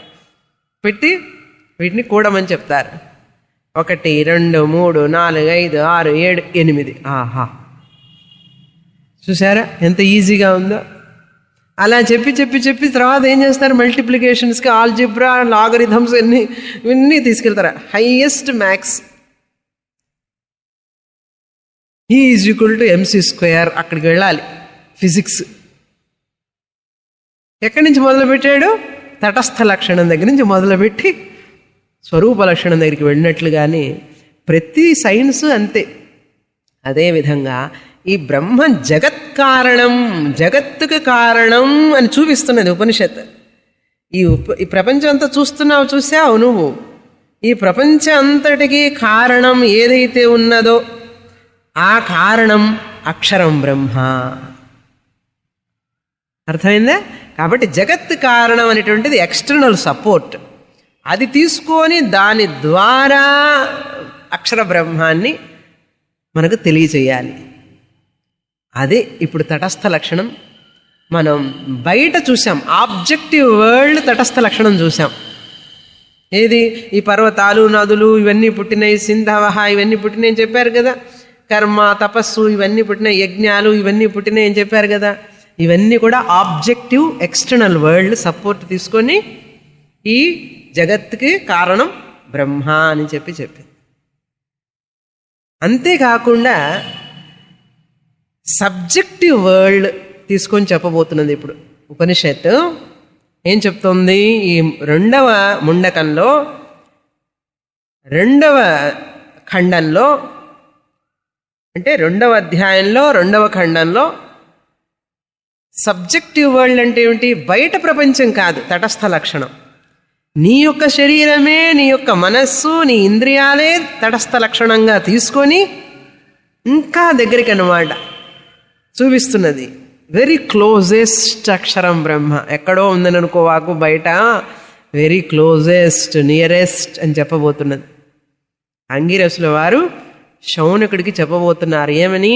పెట్టి వీటిని కూడమని చెప్తారు. 1 2 3 4 5 6 7 8. ఆహా, చూసారా ఎంత ఈజీగా ఉందో? అలా చెప్పి చెప్పి చెప్పి తర్వాత ఏం చేస్తారు? మల్టిప్లికేషన్స్కి ఆల్జిబ్రా, లాగరిథమ్స్ ఇవన్నీ తీసుకెళ్తారు. Highest maths E = mc². అక్కడికి వెళ్ళాలి. ఫిజిక్స్ ఎక్కడి నుంచి మొదలుపెట్టాడు? తటస్థ లక్షణం దగ్గర నుంచి మొదలుపెట్టి స్వరూప లక్షణం దగ్గరికి వెళ్ళినట్లుగానే ప్రతి సైన్స్ అంతే. అదేవిధంగా ఈ బ్రహ్మ జగత్ కారణం, జగత్తుకు కారణం అని చూపిస్తున్నది ఉపనిషత్. ఈ ప్రపంచం అంతా చూసావు నువ్వు. ఈ ప్రపంచం అంతటికి కారణం ఏదైతే ఉన్నదో ఆ కారణం అక్షరం బ్రహ్మ. అర్థమైందా? కాబట్టి జగత్ కారణం అనేటువంటిది ఎక్స్టర్నల్ సపోర్ట్. అది తీసుకొని దాని ద్వారా అక్షర బ్రహ్మాన్ని మనకు తెలియచేయాలి. అదే ఇప్పుడు తటస్థ లక్షణం. మనం బయట చూసాం, ఆబ్జెక్టివ్ వరల్డ్ తటస్థ లక్షణం చూసాం. ఏది? ఈ పర్వతాలు, నదులు ఇవన్నీ పుట్టినాయి, సింధవహ ఇవన్నీ పుట్టినాయి అని చెప్పారు కదా. కర్మ, తపస్సు ఇవన్నీ పుట్టినాయి, యజ్ఞాలు ఇవన్నీ పుట్టినాయి అని చెప్పారు కదా. ఇవన్నీ కూడా ఆబ్జెక్టివ్ ఎక్స్టర్నల్ వరల్డ్ సపోర్ట్ తీసుకొని ఈ జగత్తుకి కారణం బ్రహ్మ అని చెప్పి అంతేకాకుండా సబ్జెక్టివ్ వరల్డ్ తీసుకొని చెప్పబోతున్నది ఇప్పుడు ఉపనిషత్తు. ఏం చెప్తోంది? ఈ 2వ ముండకంలో 2వ ఖండంలో, అంటే 2వ అధ్యాయంలో 2వ ఖండంలో సబ్జెక్టివ్ వరల్డ్ అంటే ఏమిటి? బయట ప్రపంచం కాదు తటస్థ లక్షణం. నీ యొక్క శరీరమే, నీ యొక్క మనస్సు, నీ ఇంద్రియాలే తటస్థ లక్షణంగా తీసుకొని ఇంకా దగ్గరికి అన్నమాట చూపిస్తున్నది. వెరీ క్లోజెస్ట్ అక్షరం బ్రహ్మ. ఎక్కడో ఉందని అనుకోవాకు, బయట వెరీ క్లోజెస్ట్, నియరెస్ట్ అని చెప్పబోతున్నది. అంగిరసుల వారు శౌనకుడికి చెప్పబోతున్నారు. ఏమని?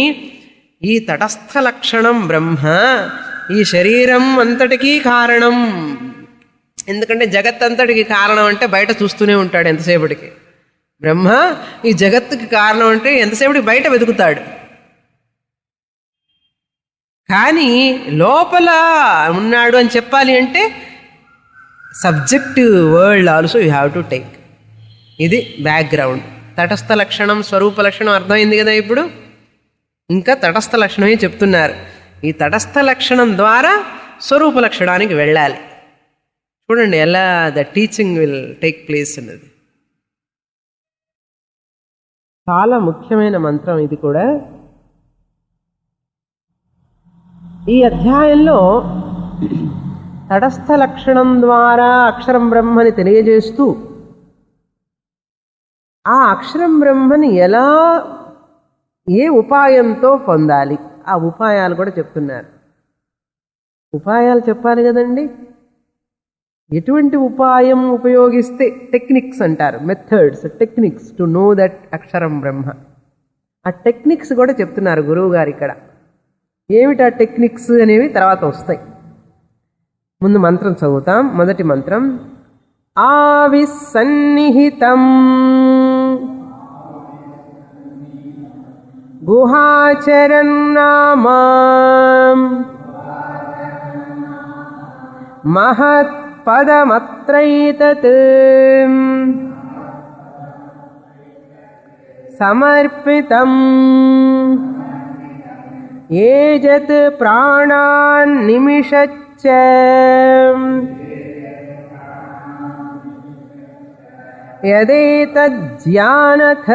ఈ తటస్థ లక్షణం బ్రహ్మ ఈ శరీరం అంతటికీ కారణం. ఎందుకంటే జగత్ అంతటికి కారణం అంటే బయట చూస్తూనే ఉంటాడు ఎంతసేపటికి. బ్రహ్మ ఈ జగత్తుకి కారణం అంటే ఎంతసేపటికి బయట వెతుకుతాడు. కానీ లోపల ఉన్నాడు అని చెప్పాలి అంటే subjective world also you have to take. ఇది బ్యాక్గ్రౌండ్. తటస్థ లక్షణం స్వరూప లక్షణం అర్థమైంది కదా. ఇప్పుడు ఇంకా తటస్థ లక్షణమే చెప్తున్నారు. ఈ తటస్థ లక్షణం ద్వారా స్వరూప లక్షణానికి వెళ్ళాలి. చూడండి ఎలా the teaching will take place అన్నది. చాలా ముఖ్యమైన మంత్రం ఇది కూడా. ఈ అధ్యాయంలో తటస్థ లక్షణం ద్వారా అక్షరం బ్రహ్మని తెలియజేస్తూ ఆ అక్షరం బ్రహ్మని ఎలా ఏ ఉపాయంతో పొందాలి ఆ ఉపాయాలు కూడా చెప్తున్నారు. ఉపాయాలు చెప్పాలి కదండి. ఎటువంటి ఉపాయం ఉపయోగిస్తే, టెక్నిక్స్ అంటారు, methods, techniques to know that అక్షరం బ్రహ్మ. ఆ టెక్నిక్స్ కూడా చెప్తున్నారు గురువు గారు ఇక్కడ. ఏమిటి ఆ టెక్నిక్స్ అనేవి తర్వాత వస్తాయి. ముందు మంత్రం చదువుతాం. మొదటి మంత్రం ఆవిసన్నిహితం గుహాచరన్నామా మహత్పదమత్రైతత్ సమర్పితం ఏజత్ ప్రాణాన్ నిమిషచ్చ యదేతజ్జానథ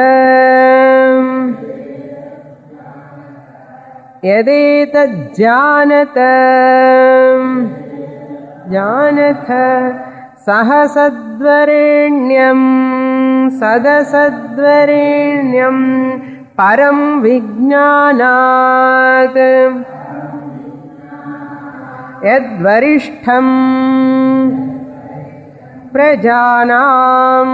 జానథ సహసద్వరేణ్యం సదసద్వరేణ్యం పరం విజ్ఞానాత్ యద్వరిష్ఠం ప్రజానాం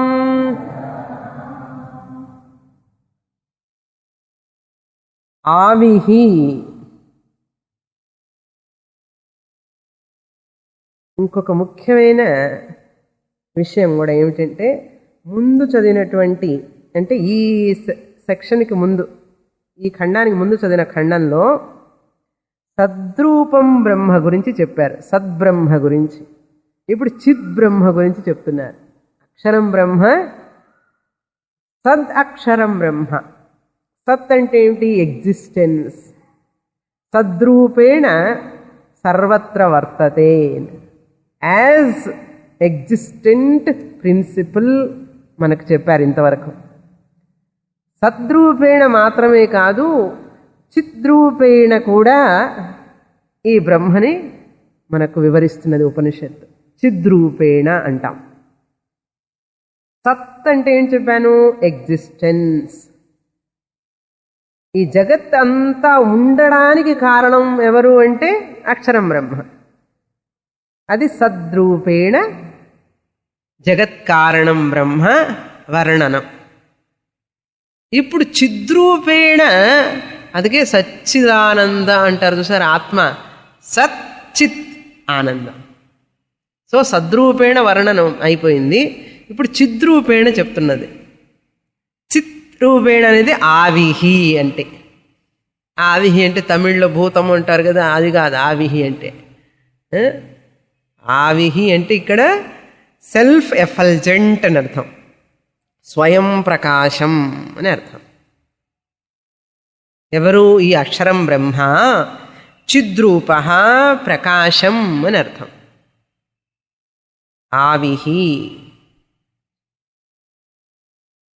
ఆవిహి. ఇంకొక ముఖ్యమైన విషయం కూడా ఏమిటంటే, ముందు చదివినటువంటి, అంటే ఈ సెక్షన్కి ముందు, ఈ ఖండానికి ముందు చదివిన ఖండంలో సద్రూపం బ్రహ్మ గురించి చెప్పారు, సద్బ్రహ్మ గురించి. ఇప్పుడు చిద్ బ్రహ్మ గురించి చెప్తున్నారు. అక్షరం బ్రహ్మ, సద్ అక్షరం బ్రహ్మ. సత్ అంటే ఏమిటి? ఎగ్జిస్టెన్స్. సద్రూపేణ సర్వత్ర వర్తతే. యాజ్ ఎగ్జిస్టెంట్ ప్రిన్సిపల్ మనకు చెప్పారు ఇంతవరకు. సద్రూపేణ మాత్రమే కాదు, చిద్రూపేణ కూడా ఈ బ్రహ్మని మనకు వివరిస్తున్నది ఉపనిషత్తు. చిద్రూపేణ అంటాం. సత్ అంటే ఏం చెప్పాను? ఎగ్జిస్టెన్స్. ఈ జగత్ అంతా ఉండడానికి కారణం ఎవరు అంటే అక్షరం బ్రహ్మ. అది సద్రూపేణ జగత్కారణం బ్రహ్మ వర్ణనం. ఇప్పుడు చిద్రూపేణ, అందుకే సచ్చిదానంద అంటారు చూసారు, ఆత్మ సచ్చిత్ ఆనందం. సో సద్రూపేణ వర్ణనం అయిపోయింది. ఇప్పుడు చిద్రూపేణ చెప్తున్నది. చిత్ రూపేణ అనేది ఆవిహి. అంటే ఆవిహి అంటే తమిళ్లో భూతము అంటారు కదా, అది కాదు ఆవిహి అంటే. ఆవిహి అంటే ఇక్కడ సెల్ఫ్ ఎఫల్జెంట్ అని అర్థం, స్వయం ప్రకాశం అని అర్థం. ఎవరు? ఈ అక్షరం బ్రహ్మ. చిద్రూప ప్రకాశం అని అర్థం. ఆవిహి.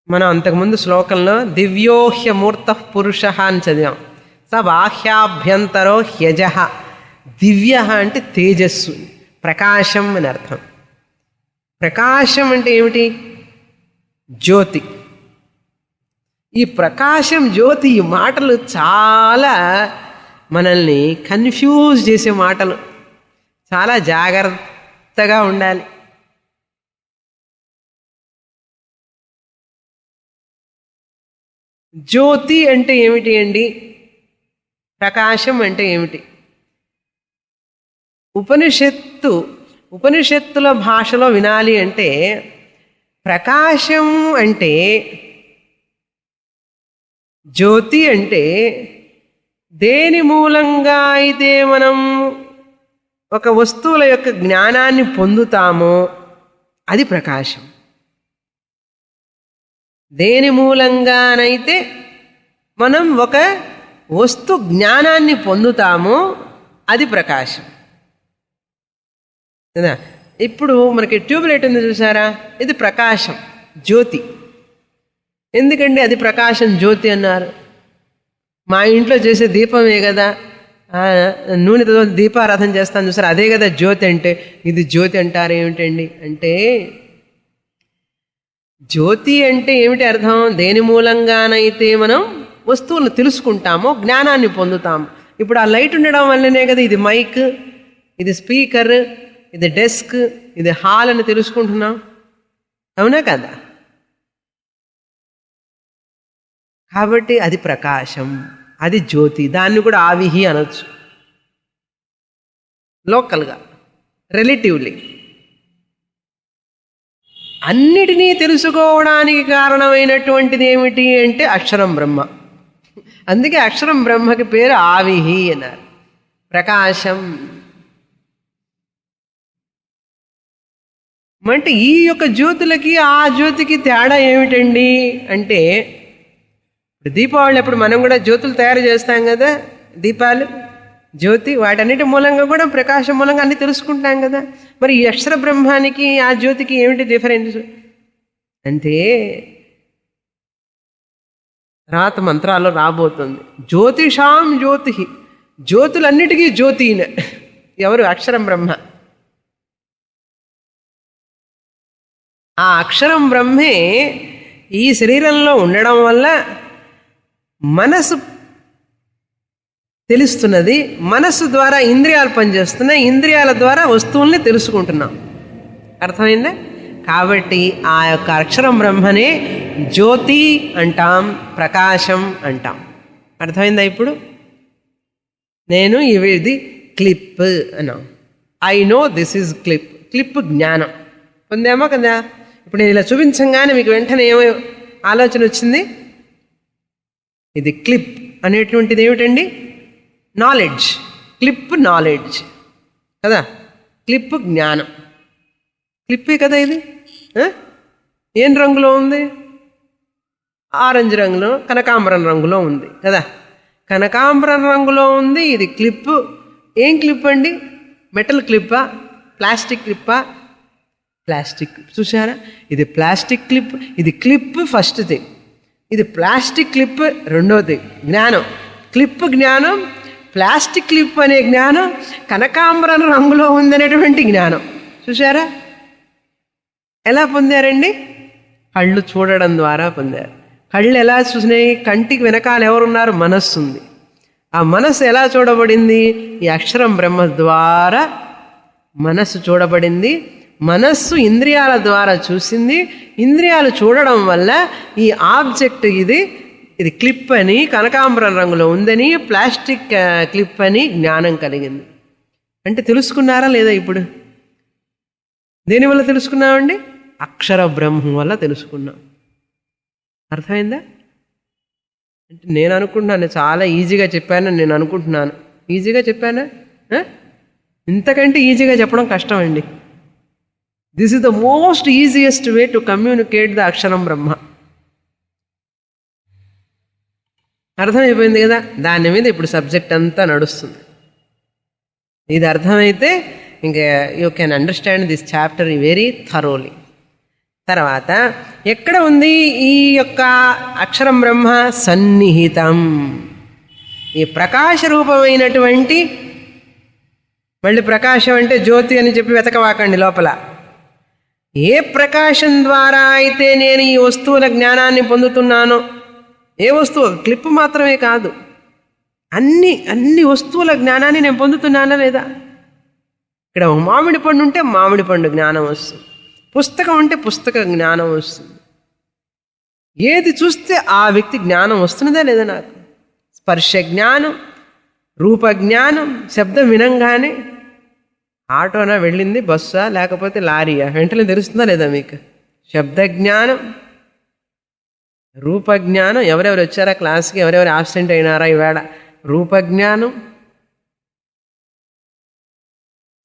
మనం అంతకుముందు శ్లోకంలో దివ్యోహ్యమూర్త పురుష అని చదివాం. స బాహ్యాభ్యంతరో హ్యజ. దివ్య అంటే తేజస్సు, ప్రకాశం అని అర్థం. ప్రకాశం అంటే ఏమిటి? జ్యోతి. ఈ ప్రకాశం, జ్యోతి, ఈ మాటలు చాలా మనల్ని కన్ఫ్యూజ్ చేసే మాటలు. చాలా జాగ్రత్తగా ఉండాలి. జ్యోతి అంటే ఏమిటి అండి? ప్రకాశం అంటే ఏమిటి? ఉపనిషత్తుల భాషలో వినాలి అంటే ప్రకాశం అంటే, జ్యోతి అంటే దేని మూలంగా అయితే మనం ఒక వస్తువుల యొక్క జ్ఞానాన్ని పొందుతామో అది ప్రకాశం. దేని మూలంగానైతే మనం ఒక వస్తు జ్ఞానాన్ని పొందుతామో అది ప్రకాశం కదా. ఇప్పుడు మనకి ట్యూబ్లైట్ ఉంది చూసారా, ఇది ప్రకాశం, జ్యోతి. ఎందుకండి అది ప్రకాశం జ్యోతి అన్నారు? మా ఇంట్లో చేసే దీపమే కదా, నూనెతో దీపారాధన చేస్తాను చూసారు, అదే కదా జ్యోతి అంటే. ఇది జ్యోతి అంటారు ఏమిటండి అంటే, జ్యోతి అంటే ఏమిటి అర్థం? దేని మూలంగానైతే మనం వస్తువులను తెలుసుకుంటామో జ్ఞానాన్ని పొందుతాము. ఇప్పుడు ఆ లైట్ ఉండడం వల్లనే కదా ఇది మైక్, ఇది స్పీకర్, ఇది డెస్క్, ఇది హాల్ అని తెలుసుకుంటున్నాం, అవునా కదా? కాబట్టి అది ప్రకాశం, అది జ్యోతి. దాన్ని కూడా ఆవిహి అనొచ్చు, లోకల్గా, రిలేటివ్లీ. అన్నిటినీ తెలుసుకోవడానికి కారణమైనటువంటిది ఏమిటి అంటే అక్షరం బ్రహ్మ. అందుకే అక్షరం బ్రహ్మకి పేరు ఆవిహి అన్నారు, ప్రకాశం. అంటే ఈ యొక్క జ్యోతులకి ఆ జ్యోతికి తేడా ఏమిటండి అంటే, దీపావళి అప్పుడు మనం కూడా జ్యోతులు తయారు చేస్తాం కదా, దీపాలు, జ్యోతి, వాటన్నిటి మూలంగా కూడా ప్రకాశం మూలంగా అన్ని తెలుసుకుంటాం కదా. మరి ఈ అక్షర బ్రహ్మానికి ఆ జ్యోతికి ఏమిటి డిఫరెన్స్ అంటే, తర్వాత మంత్రాల్లో రాబోతుంది. జ్యోతిషాం జ్యోతి, జ్యోతులన్నిటికీ జ్యోతిన ఎవరు? అక్షరం బ్రహ్మ. ఆ అక్షరం బ్రహ్మే ఈ శరీరంలో ఉండడం వల్ల మనసు తెలుస్తున్నది, మనస్సు ద్వారా ఇంద్రియాలు పనిచేస్తున్నాయి, ఇంద్రియాల ద్వారా వస్తువుల్ని తెలుసుకుంటున్నాం. అర్థమైందా? కాబట్టి ఆ యొక్క అక్షరం బ్రహ్మనే జ్యోతి అంటాం, ప్రకాశం అంటాం. అర్థమైందా? ఇప్పుడు నేను ఇది క్లిప్ అన్నా, I know this is clip. Clip జ్ఞానం పొందామా కదా. ఇప్పుడు నేను ఇలా చూపించంగానే మీకు వెంటనే ఏమో ఆలోచన వచ్చింది? ఇది క్లిప్ అనేటువంటిది ఏమిటండి? నాలెడ్జ్. క్లిప్ నాలెడ్జ్ కదా, క్లిప్ జ్ఞానం. క్లిప్పే కదా ఇది. ఏం రంగులో ఉంది? ఆరెంజ్ రంగులో, కనకాంబరం రంగులో ఉంది కదా. కనకాంబరం రంగులో ఉంది ఇది క్లిప్. ఏం క్లిప్ అండి? మెటల్ క్లిప్పా, ప్లాస్టిక్ క్లిప్పా? ప్లాస్టిక్. చూసారా, ఇది ప్లాస్టిక్ క్లిప్, ఇది క్లిప్ ఫస్ట్ థింగ్, ఇది ప్లాస్టిక్ క్లిప్ రెండోది. జ్ఞానం, క్లిప్ జ్ఞానం, ప్లాస్టిక్ క్లిప్ అనే జ్ఞానం, కనకాంబరం రంగులో ఉందనేటువంటి జ్ఞానం. చూసారా ఎలా పొందారండి? కళ్ళు చూడడం ద్వారా పొందారు. కళ్ళు ఎలా చూసినాయి? కంటికి వెనకాల ఎవరున్నారు? మనస్సు ఉంది. ఆ మనస్సు ఎలా చూడబడింది? ఈ అక్షరం బ్రహ్మ ద్వారా మనస్సు చూడబడింది. మనస్సు ఇంద్రియాల ద్వారా చూసింది. ఇంద్రియాలు చూడడం వల్ల ఈ ఆబ్జెక్ట్ ఇది క్లిప్ అని, కనకాంబరం రంగులో ఉందని, ప్లాస్టిక్ క్లిప్ అని జ్ఞానం కలిగింది. అంటే తెలుసుకున్నారా లేదా? ఇప్పుడు దేనివల్ల తెలుసుకున్నామండి? అక్షర బ్రహ్మం వల్ల తెలుసుకున్నాం. అర్థమైందా? అంటే నేను అనుకుంటున్నాను చాలా ఈజీగా చెప్పానని నేను అనుకుంటున్నాను. ఈజీగా చెప్పానా? ఇంతకంటే ఈజీగా చెప్పడం కష్టం అండి. This is the most easiest way to communicate the అక్షరం బ్రహ్మ. అర్థమైపోయింది కదా. దాని మీద ఇప్పుడు సబ్జెక్ట్ అంతా నడుస్తుంది. ఇది అర్థమైతే ఇంకా you can understand this chapter very thoroughly. తర్వాత ఎక్కడ ఉంది ఈ యొక్క అక్షరం బ్రహ్మ? సన్నిహితం. ఈ ప్రకాశ రూపమైనటువంటి, మళ్ళీ ప్రకాశం అంటే జ్యోతి అని చెప్పి వెతకవాకండి లోపల. ఏ ప్రకాశం ద్వారా అయితే నేను ఈ వస్తువుల జ్ఞానాన్ని పొందుతున్నానో, ఏ వస్తువు, క్లిప్ మాత్రమే కాదు, అన్ని వస్తువుల జ్ఞానాన్ని నేను పొందుతున్నానా లేదా? ఇక్కడ మామిడి పండు ఉంటే మామిడి పండు జ్ఞానం వస్తుంది, పుస్తకం ఉంటే పుస్తక జ్ఞానం వస్తుంది. ఏది చూస్తే ఆ వ్యక్తి జ్ఞానం వస్తున్నదా లేదా? నాకు స్పర్శ జ్ఞానం, రూప జ్ఞానం. శబ్దం వినంగానే ఆటోనా వెళ్ళింది, బస్సా లేకపోతే లారీయా వెంటనే తెలుస్తుందా లేదా మీకు? శబ్ద జ్ఞానం, రూపజ్ఞానం. ఎవరెవరు వచ్చారా క్లాస్కి, ఎవరెవరు ఆబ్సెంట్ అయినారా ఈవేళ? రూపజ్ఞానం,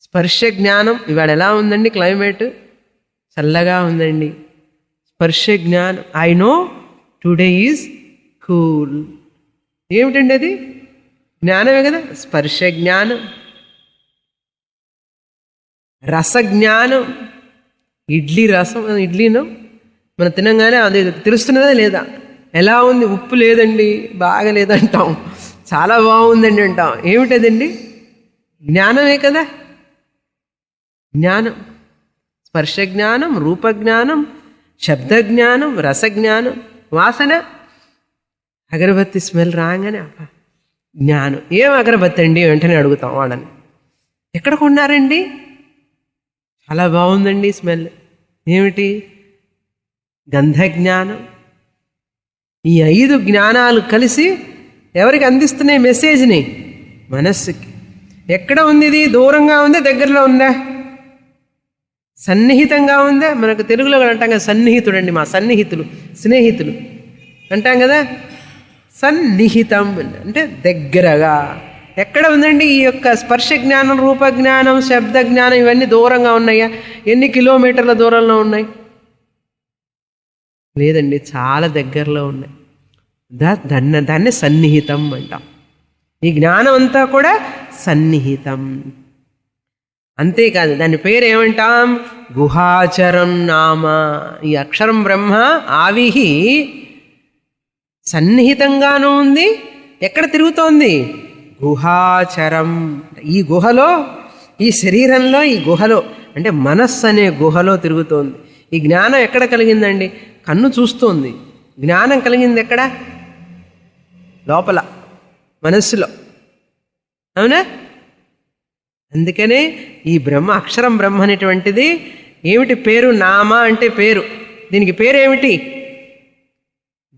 స్పర్శ జ్ఞానం. ఇవాళ ఎలా ఉందండి క్లైమేట్? చల్లగా ఉందండి. స్పర్శ జ్ఞానం. I know today is cool. ఏమిటండి అది? జ్ఞానమే కదా. స్పర్శ జ్ఞానం, రసజ్ఞానం. ఇడ్లీ రసం, ఇడ్లీను మనం తినంగానే అది తెలుస్తున్నదా లేదా? ఎలా ఉంది? ఉప్పు లేదండి, బాగా లేదంటాం, చాలా బాగుందండి అంటాం. ఏమిటదండి? జ్ఞానమే కదా. జ్ఞానం, స్పర్శ జ్ఞానం, రూపజ్ఞానం, శబ్దజ్ఞానం, రసజ్ఞానం, వాసన. అగరబత్తి స్మెల్ రాగానే జ్ఞానం. ఏం అగరబత్తి అండి వెంటనే అడుగుతాం వాళ్ళని. ఎక్కడ కొన్నారండి? చాలా బాగుందండి స్మెల్. ఏమిటి? గంధజ్ఞానం. ఈ 5 జ్ఞానాలు కలిసి ఎవరికి అందిస్తున్నాయి మెసేజ్ని? మనస్సుకి. ఎక్కడ ఉంది ఇది? దూరంగా ఉందా, దగ్గరలో ఉందా, సన్నిహితంగా ఉందా? మనకు తెలుగులో అంటాం కదా సన్నిహితుడండి, మా సన్నిహితులు, స్నేహితులు అంటాం కదా. సన్నిహితం అంటే దగ్గరగా. ఎక్కడ ఉందండి ఈ యొక్క స్పర్శ జ్ఞానం, రూపజ్ఞానం, శబ్ద జ్ఞానం? ఇవన్నీ దూరంగా ఉన్నాయా? ఎన్ని కిలోమీటర్ల దూరంలో ఉన్నాయి? లేదండి, చాలా దగ్గరలో ఉన్నాయి. దాన్ని సన్నిహితం అంటాం. ఈ జ్ఞానం అంతా కూడా సన్నిహితం. అంతేకాదు, దాని పేరు ఏమంటాం? గుహాచరం నామ. ఈ అక్షరం బ్రహ్మ ఆవిహి సన్నిహితంగానూ ఉంది. ఎక్కడ తిరుగుతోంది? గుహాచరం. ఈ గుహలో, ఈ శరీరంలో, ఈ గుహలో అంటే మనస్సు అనే గుహలో తిరుగుతోంది. ఈ జ్ఞానం ఎక్కడ కలిగిందండి? కన్ను చూస్తోంది. జ్ఞానం కలిగింది ఎక్కడ? లోపల, మనస్సులో. అవునా? అందుకనే ఈ బ్రహ్మ, అక్షరం బ్రహ్మ అనేటువంటిది ఏమిటి పేరు? నామ అంటే పేరు. దీనికి పేరేమిటి?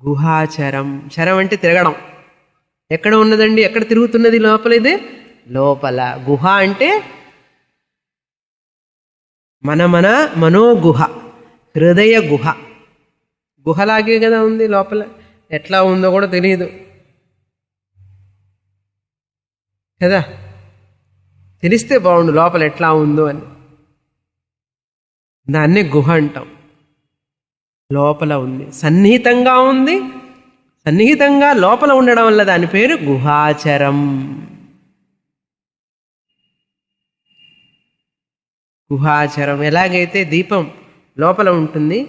గుహాచరం. చరం అంటే తిరగడం. ఎక్కడ ఉన్నదండి? ఎక్కడ తిరుగుతున్నది? లోపల. ఇది లోపల. గుహ అంటే మనోగుహ, హృదయ గుహ. గుహలాగే కదా ఉంది లోపల. ఎట్లా ఉందో కూడా తెలియదు కదా. తెలిస్తే బాగుండు లోపల ఎట్లా ఉందో అని. దాన్నే గుహ అంటాం. లోపల ఉంది, సన్నిహితంగా ఉంది. సన్నిహితంగా లోపల ఉండడం వల్ల దాని పేరు గుహాచరం. గుహాచరం. ఎలాగైతే దీపం లోపల ఉంటుంది.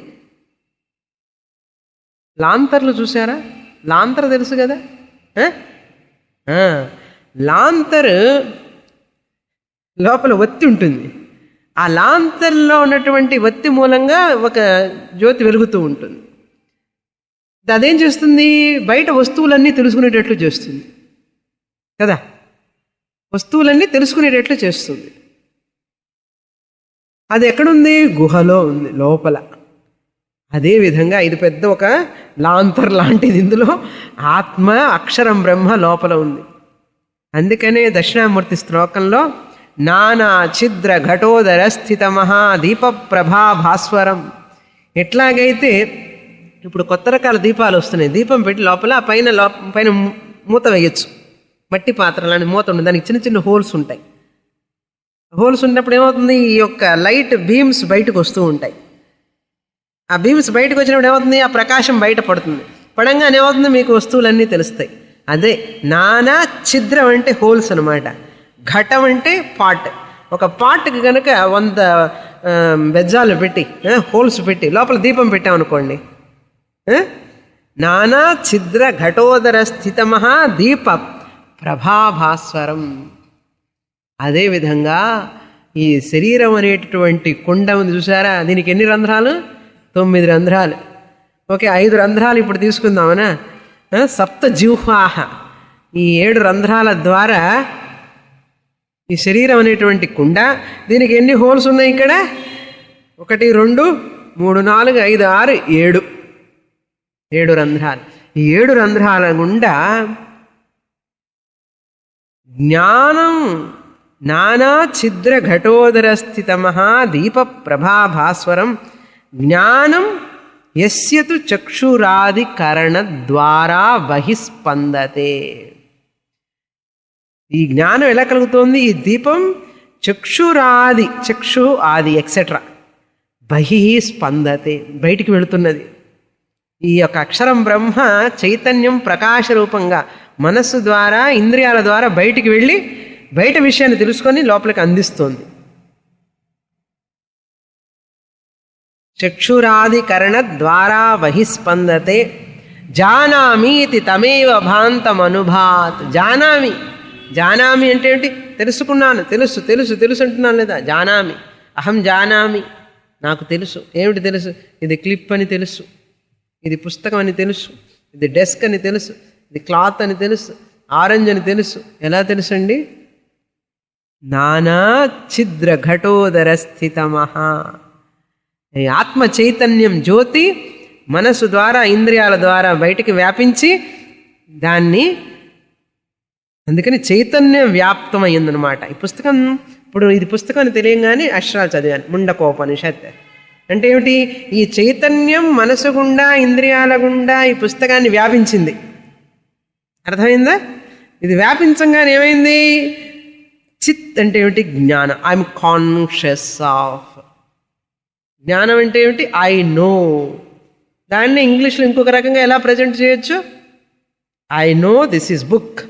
లాంతర్లు చూసారా? లాంతర్ తెలుసు కదా. లాంతర్ లోపల ఒత్తి ఉంటుంది. ఆ లాంతర్లో ఉన్నటువంటి ఒత్తి మూలంగా ఒక జ్యోతి వెలుగుతూ ఉంటుంది. అదేం చేస్తుంది? బయట వస్తువులన్నీ తెలుసుకునేటట్లు చేస్తుంది కదా. వస్తువులన్నీ తెలుసుకునేటట్లు చేస్తుంది. అది ఎక్కడుంది? గుహలో ఉంది, లోపల. అదేవిధంగా ఇది పెద్ద ఒక లాంతర్ లాంటిది. ఇందులో ఆత్మ, అక్షరం బ్రహ్మ లోపల ఉంది. అందుకనే దక్షిణామూర్తి శ్లోకంలో నానా ఛిద్ర ఘటోదర స్థిత మహా దీప ప్రభా భాస్వరం. ఎట్లాగైతే ఇప్పుడు కొత్త రకాల దీపాలు వస్తున్నాయి. దీపం పెట్టి లోపల పైన మూత వేయచ్చు. మట్టి పాత్రలాంటి మూత ఉంటుంది. దానికి చిన్న చిన్న హోల్స్ ఉంటాయి. హోల్స్ ఉన్నప్పుడు ఏమవుతుంది? ఈ యొక్క లైట్ బీమ్స్ బయటకు వస్తూ ఉంటాయి. ఆ బీమ్స్ బయటకు వచ్చినప్పుడు ఏమవుతుంది? ఆ ప్రకాశం బయట పడుతుంది. పడంగానే ఏమవుతుంది? మీకు వస్తువులన్నీ తెలుస్తాయి. అదే నానా ఛిద్రం అంటే హోల్స్ అనమాట. ఘటం అంటే పాట్. ఒక పాట్కి కనుక 100 బెజ్జాలు పెట్టి, హోల్స్ పెట్టి లోపల దీపం పెట్టామనుకోండి, నానా ఛిద్ర ఘటోదర స్థితమహ దీప ప్రభాభాస్వరం. అదేవిధంగా ఈ శరీరం అనేటటువంటి కుండ ఉంది చూసారా? దీనికి ఎన్ని రంధ్రాలు? 9 రంధ్రాలు. ఓకే, 5 రంధ్రాలు ఇప్పుడు తీసుకుందామనా? సప్త జిహ్వాహ. ఈ 7 రంధ్రాల ద్వారా ఈ శరీరం అనేటువంటి కుండ. దీనికి ఎన్ని హోల్స్ ఉన్నాయి ఇక్కడ? 1 2 3 4 5 6 7. 7 రంధ్రాలు. ఈ 7 రంధ్రాల గుండా జ్ఞానం నానా ఛిద్ర ఘటోదర స్థిత మహా దీప ప్రభాభాస్వరం జ్ఞానం యస్యతు చక్షురాది కరణ ద్వారా బహిస్పందతే. ఈ జ్ఞానం ఎలా కలుగుతోంది? ఈ దీపం చక్షురాది, చక్షు ఆది ఎక్సెట్రా బహిః స్పందతే, బయటికి వెళుతున్నది. ఈ యొక్క అక్షరం బ్రహ్మ చైతన్యం ప్రకాశ రూపంగా మనస్సు ద్వారా ఇంద్రియాల ద్వారా బయటికి వెళ్ళి బయట విషయాన్ని తెలుసుకొని లోపలికి అందిస్తోంది. చక్షురాదికరణ ద్వారా బహిస్పందతే జానామీతి తమేవ భాంతమనుభాత్. జానామి, జానామి అంటే ఏంటి? తెలుసుకున్నాను, తెలుసు తెలుసు తెలుసు అంటున్నాను లేదా? జానామి, అహం జానామి, నాకు తెలుసు. ఏమిటి తెలుసు? ఇది క్లిప్ అని తెలుసు, ఇది పుస్తకం అని తెలుసు, ఇది డెస్క్ అని తెలుసు, ఇది క్లాత్ అని తెలుసు, ఆరెంజ్ అని తెలుసు. ఎలా తెలుసు అండి? నానా ఛిద్ర ఘటోదర స్థితమహా. ఆత్మ చైతన్యం జ్యోతి మనసు ద్వారా ఇంద్రియాల ద్వారా బయటికి వ్యాపించి దాన్ని, అందుకని చైతన్య వ్యాప్తం అయ్యిందనమాట. ఈ పుస్తకం, ఇప్పుడు ఇది పుస్తకం అని తెలియగానే అక్షరాలు చదివాను, ముండకోపనిషత్ అంటే ఏమిటి? ఈ చైతన్యం మనసు గుండా ఇంద్రియాల గుండా ఈ పుస్తకాన్ని వ్యాపించింది. అర్థమైందా? ఇది వ్యాపించంగానే ఏమైంది? చిత్ అంటే ఏమిటి? జ్ఞానం. I'm conscious of. జ్ఞానం అంటే ఏమిటి? I know. దాన్ని ఇంగ్లీష్లో ఇంకొక రకంగా ఎలా ప్రజెంట్ చేయొచ్చు? I know this is book.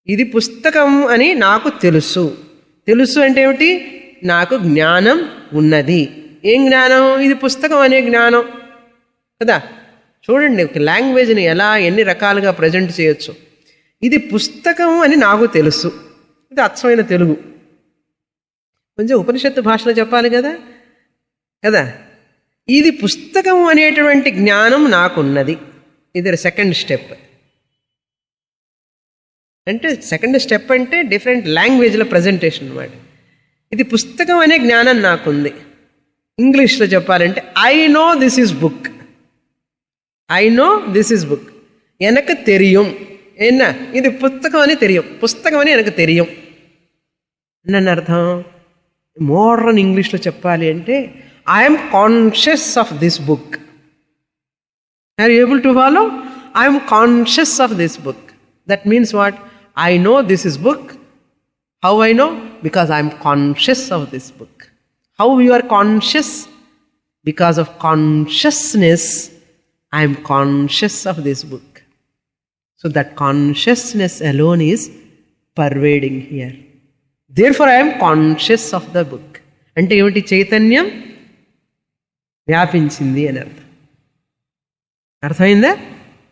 ఇది పుస్తకం అని నాకు తెలుసు. తెలుసు అంటే ఏమిటి? నాకు జ్ఞానం ఉన్నది. ఏం జ్ఞానం? ఇది పుస్తకం అనే జ్ఞానం కదా. చూడండి ఒక లాంగ్వేజ్ని ఎలా ఎన్ని రకాలుగా ప్రజెంట్ చేయొచ్చు. ఇది పుస్తకం అని నాకు తెలుసు, ఇది అచ్చమైన తెలుగు. కొంచెం ఉపనిషత్తు భాషలో చెప్పాలి కదా కదా. ఇది పుస్తకం అనేటువంటి జ్ఞానం నాకున్నది. ఇది సెకండ్ స్టెప్. అంటే సెకండ్ స్టెప్ అంటే డిఫరెంట్ లాంగ్వేజ్లో ప్రజెంటేషన్ అన్నమాట. ఇది పుస్తకం అనే జ్ఞానం నాకుంది. ఇంగ్లీష్లో చెప్పాలంటే I know this is book. I know this is book. ఎనకు తెలియం. ఏనా? ఇది పుస్తకం అని తెలియం, పుస్తకం అని ఎనకు తెలియం. నన్ను అర్థం. మోడర్న్ ఇంగ్లీష్లో చెప్పాలి అంటే I'm conscious of this book. Are you able to follow? I'm conscious of this book. That means what? I know this is book. How I know? Because I am conscious of this book. How you are conscious? Because of consciousness, I am conscious of this book. So that consciousness alone is pervading here. Therefore, I am conscious of the book. అంటే ఏమిటి? చైతన్యం వ్యాపించింది అని అర్థం. అర్థమైందా?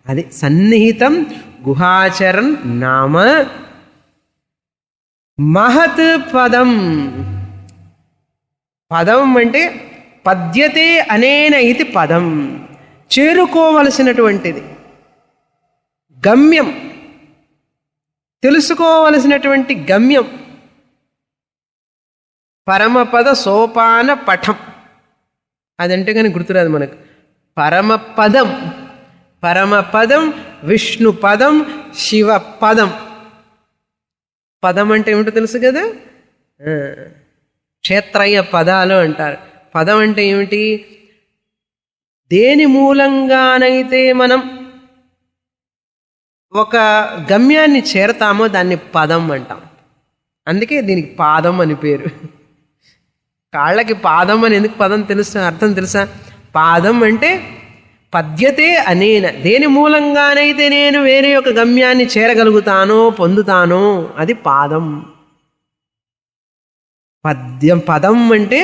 అది సన్నిహితం గుహాచరన్ నామ మహత్ పదం. పదం అంటే పద్యతే అనేన ఇది పదం, చేరుకోవలసినటువంటిది, గమ్యం, తెలుసుకోవలసినటువంటి గమ్యం. పరమపద సోపాన పఠం అదంటే కానీ గుర్తురాదు మనకు. పరమపదం, పరమపదం, విష్ణు పదం, శివ పదం. పదం అంటే ఏమిటో తెలుసు కదా, క్షేత్రయ్య పదాలు అంటారు. పదం అంటే ఏమిటి? దేని మూలంగానైతే మనం ఒక గమ్యాన్ని చేరతామో దాన్ని పదం అంటాం. అందుకే దీనికి పాదం అని పేరు. కాళ్ళకి పాదం అని ఎందుకు పదం తెలుసు, అర్థం తెలుసా? పాదం అంటే పద్యతే అనేన, దేని మూలంగానైతే నేను వేరే ఒక గమ్యాన్ని చేరగలుగుతానో పొందుతానో అది పాదం. పద్యం, పదం అంటే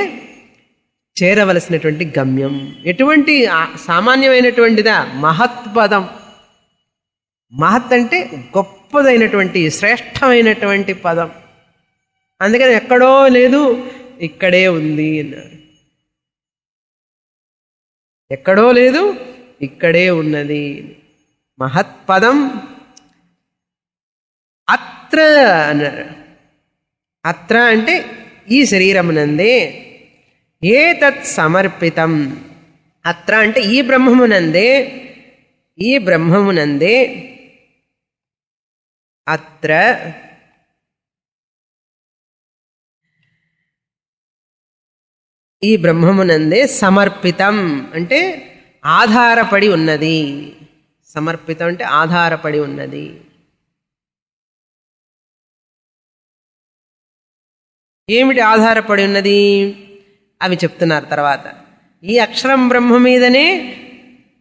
చేరవలసినటువంటి గమ్యం. ఎటువంటి సామాన్యమైనటువంటిదా? మహత్పదం. మహత్ అంటే గొప్పదైనటువంటి శ్రేష్టమైనటువంటి పదం. అందుకని ఎక్కడో లేదు, ఇక్కడే ఉంది అన్నారు. ఎక్కడో లేదు, ఇక్కడే ఉన్నది. మహత్పదం అత్ర అన్నారు. అత్ర అంటే ఈ శరీరమునందే, ఏతత్ సమర్పితం. అత్ర అంటే ఈ బ్రహ్మమునందే, ఈ బ్రహ్మమునందే, అత్ర ఈ బ్రహ్మమునందే సమర్పితం అంటే ఆధారపడి ఉన్నది. సమర్పితం అంటే ఆధారపడి ఉన్నది. ఏమిటి ఆధారపడి ఉన్నది? అవి చెప్తున్నారు తర్వాత. ఈ అక్షరం బ్రహ్మ మీదనే